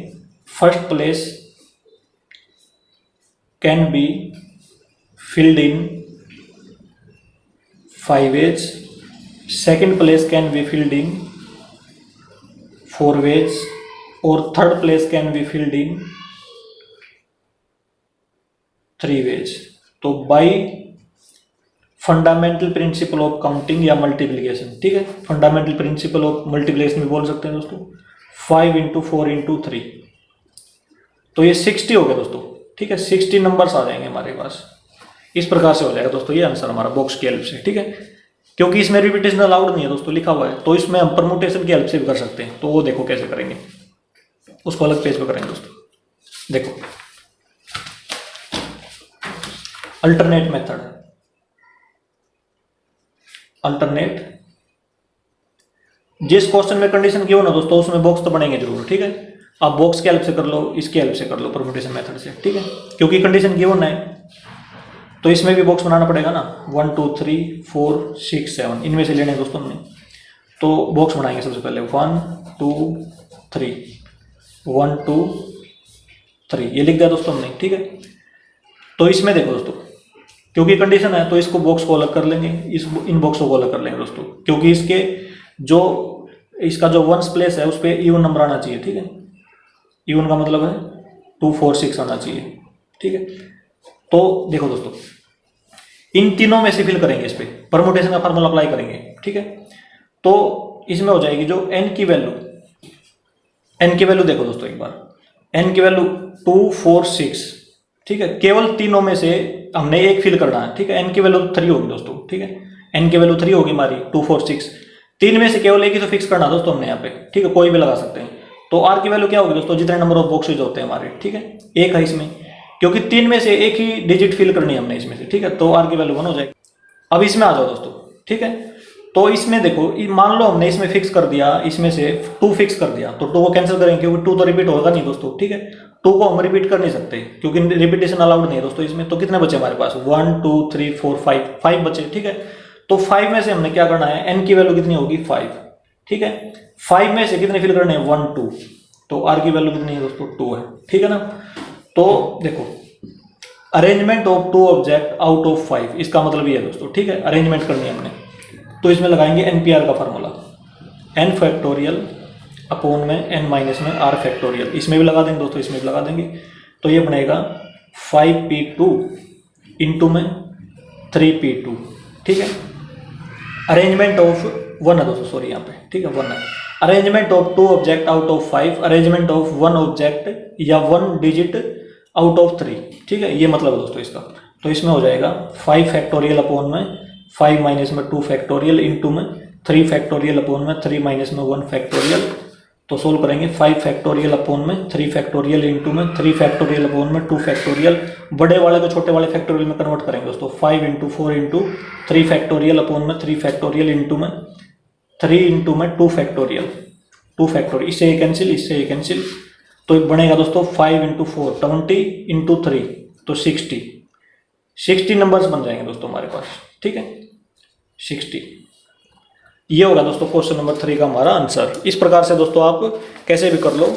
first place can be filled in 5 ways, second place can be filled in 4 ways, और third place can be filled in 3 ways. तो by fundamental principle of counting या मल्टीप्लिकेशन। ठीक है, फंडामेंटल प्रिंसिपल ऑफ मल्टीप्लिकेशन भी बोल सकते हैं दोस्तों। 5 × 4 × 3, तो ये 60 हो गया दोस्तों। ठीक है, 60 नंबर्स आ जाएंगे हमारे पास। इस प्रकार से हो जाएगा दोस्तों ये आंसर हमारा बॉक्स की हेल्प से। ठीक है, क्योंकि इसमें रिपीटेशन अलाउड नहीं है दोस्तों लिखा हुआ है, तो इसमें हम परमुटेशन की हेल्प से भी कर सकते हैं। तो वो देखो कैसे करेंगे, उसको अलग पेज पे करेंगे दोस्तों। देखो, अल्टरनेट मेथड, अल्टरनेट, जिस क्वेश्चन में कंडीशन की हो ना दोस्तों उसमें बॉक्स तो बनेंगे जरूर। ठीक है, आप बॉक्स की हेल्प से कर लो, इसकी हेल्प से कर लो, परमुटेशन मेथड से। ठीक है, क्योंकि कंडीशन गिवन है तो इसमें भी बॉक्स बनाना पड़ेगा ना। 1 2 3 4 6 7 इनमें से लेने हैं दोस्तों हमने, तो बॉक्स बनाएंगे सबसे पहले। 1 2 3 1 2 3 ये लिख दिया दोस्तों हमने। ठीक है, तो इसमें देखो दोस्तों, क्योंकि कंडीशन है तो इसको बॉक्स को अलग कर लेंगे, इन बॉक्सों को अलग कर लेंगे दोस्तों, क्योंकि इसका जो वंस प्लेस है उस पर इवन नंबर आना चाहिए। ठीक है, इवन का मतलब है 2 4 6 आना चाहिए। ठीक है, तो देखो दोस्तों, इन तीनों में से फिल करेंगे, इस पे परमुटेशन का फार्मूला अप्लाई करेंगे। ठीक है, तो इसमें हो जाएगी जो n की वैल्यू देखो दोस्तों एक बार, n की वैल्यू 2 4 6। ठीक है, केवल तीनों में से हमने एक फिल करना है। ठीक है, n की वैल्यू 3 होगी दोस्तों। ठीक है, n की वैल्यू 3 होगी हमारी, 2 4 6। तीन में से केवल एक ही तो फिक्स करना दोस्तों हमने यहाँ पे। ठीक है, कोई भी लगा सकते हैं। तो r की वैल्यू क्या होगी दोस्तों, जितने नंबर ऑफ बॉक्सेज होते हैं हमारे। ठीक है, एक है इसमें, क्योंकि तीन में से एक ही डिजिट फिल करनी है हमने इसमें से। ठीक है, तो r की वैल्यू 1 हो जाएगी। अब इसमें आ जाओ दोस्तों। ठीक है, तो इसमें देखो, मान लो हमने इसमें फिक्स कर दिया, इसमें से 2 फिक्स कर दिया, तो 2 को कैंसिल करेंगे क्योंकि 2 तो रिपीट होगा नहीं दोस्तों, ठीक है। 2 को हम रिपीट कर नहीं सकते क्योंकि रिपीटेशन अलाउड नहीं है दोस्तों इसमें। तो कितने बचे हमारे पास, 1 2 3 4 5 बचे, ठीक है। तो 5 में से हमने क्या करना है, n की वैल्यू कितनी होगी 5, ठीक है। 5 में से कितने फिल करने हैं 1 2, तो r की वैल्यू कितनी है दोस्तों 2 है, ठीक है ना। तो देखो arrangement of 2 object out of 5, इसका मतलब ये है दोस्तों, ठीक है। अरेंजमेंट करनी है हमने, तो इसमें लगाएंगे NPR का फार्मूला, n फैक्टोरियल अपॉन में n माइनस में r फैक्टोरियल, इसमें भी लगा देंगे दोस्तों, इसमें भी लगा देंगे। तो ये बनेगा 5p2 इंटू में 3p2, ठीक है। अरेंजमेंट ऑफ 1 है दोस्तों, सॉरी यहाँ पे, ठीक है 1 है। Arrangement of 2 object out of 5, arrangement of 1 object या 1 डिजिट आउट ऑफ 3, ठीक है। ये मतलब है दोस्तों इसका। तो इसमें हो जाएगा 5 फैक्टोरियल अपॉन में 5 माइनस में 2 फैक्टोरियल इंटू में 3 फैक्टोरियल अपॉन में 3 माइनस में 1 फैक्टोरियल। तो सोल्व करेंगे 5 फैक्टोरियल अपॉन में 3 फैक्टोरियल इंटू में 3 फैक्टोरियल अपॉन में 2 फैक्टोरियल। बड़े वाले को छोटे वाले फैक्टोरियल में कन्वर्ट करेंगे दोस्तों, 5 इंटू 4 इंटू 3 फैक्टोरियल अपॉन में 3 फैक्टोरियल इंटू में 3 इंटू में 2 फैक्टोरियल, 2 फैक्टोरियल, इससे ये कैंसिल, इससे ये कैंसिल। तो बनेगा दोस्तों 5 इंटू 4 20 इंटू 3 तो 60 नंबर्स बन जाएंगे दोस्तों हमारे पास, ठीक है 60। ये होगा दोस्तों क्वेश्चन नंबर 3 का हमारा आंसर। इस प्रकार से दोस्तों आप कैसे भी कर लो,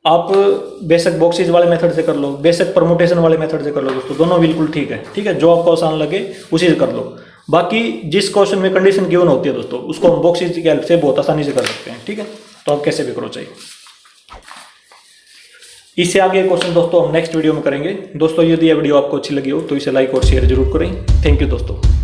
आप बेसिक बॉक्सेज वाले मेथड से कर लो, बेसिक परमुटेशन वाले मेथड से कर लो दोस्तों, दोनों बिल्कुल ठीक है, ठीक है। जो आपको आसान लगे उसी से कर लो। बाकी जिस क्वेश्चन में कंडीशन गिवन होती है दोस्तों, उसको हम बॉक्सेज की हेल्प से बहुत आसानी से कर सकते हैं, ठीक है। तो आप कैसे भी करो चाहिए। इससे आगे क्वेश्चन दोस्तों हम नेक्स्ट वीडियो में करेंगे दोस्तों। यदि यह वीडियो आपको अच्छी लगी हो तो इसे लाइक और शेयर जरूर करें। थैंक यू दोस्तों।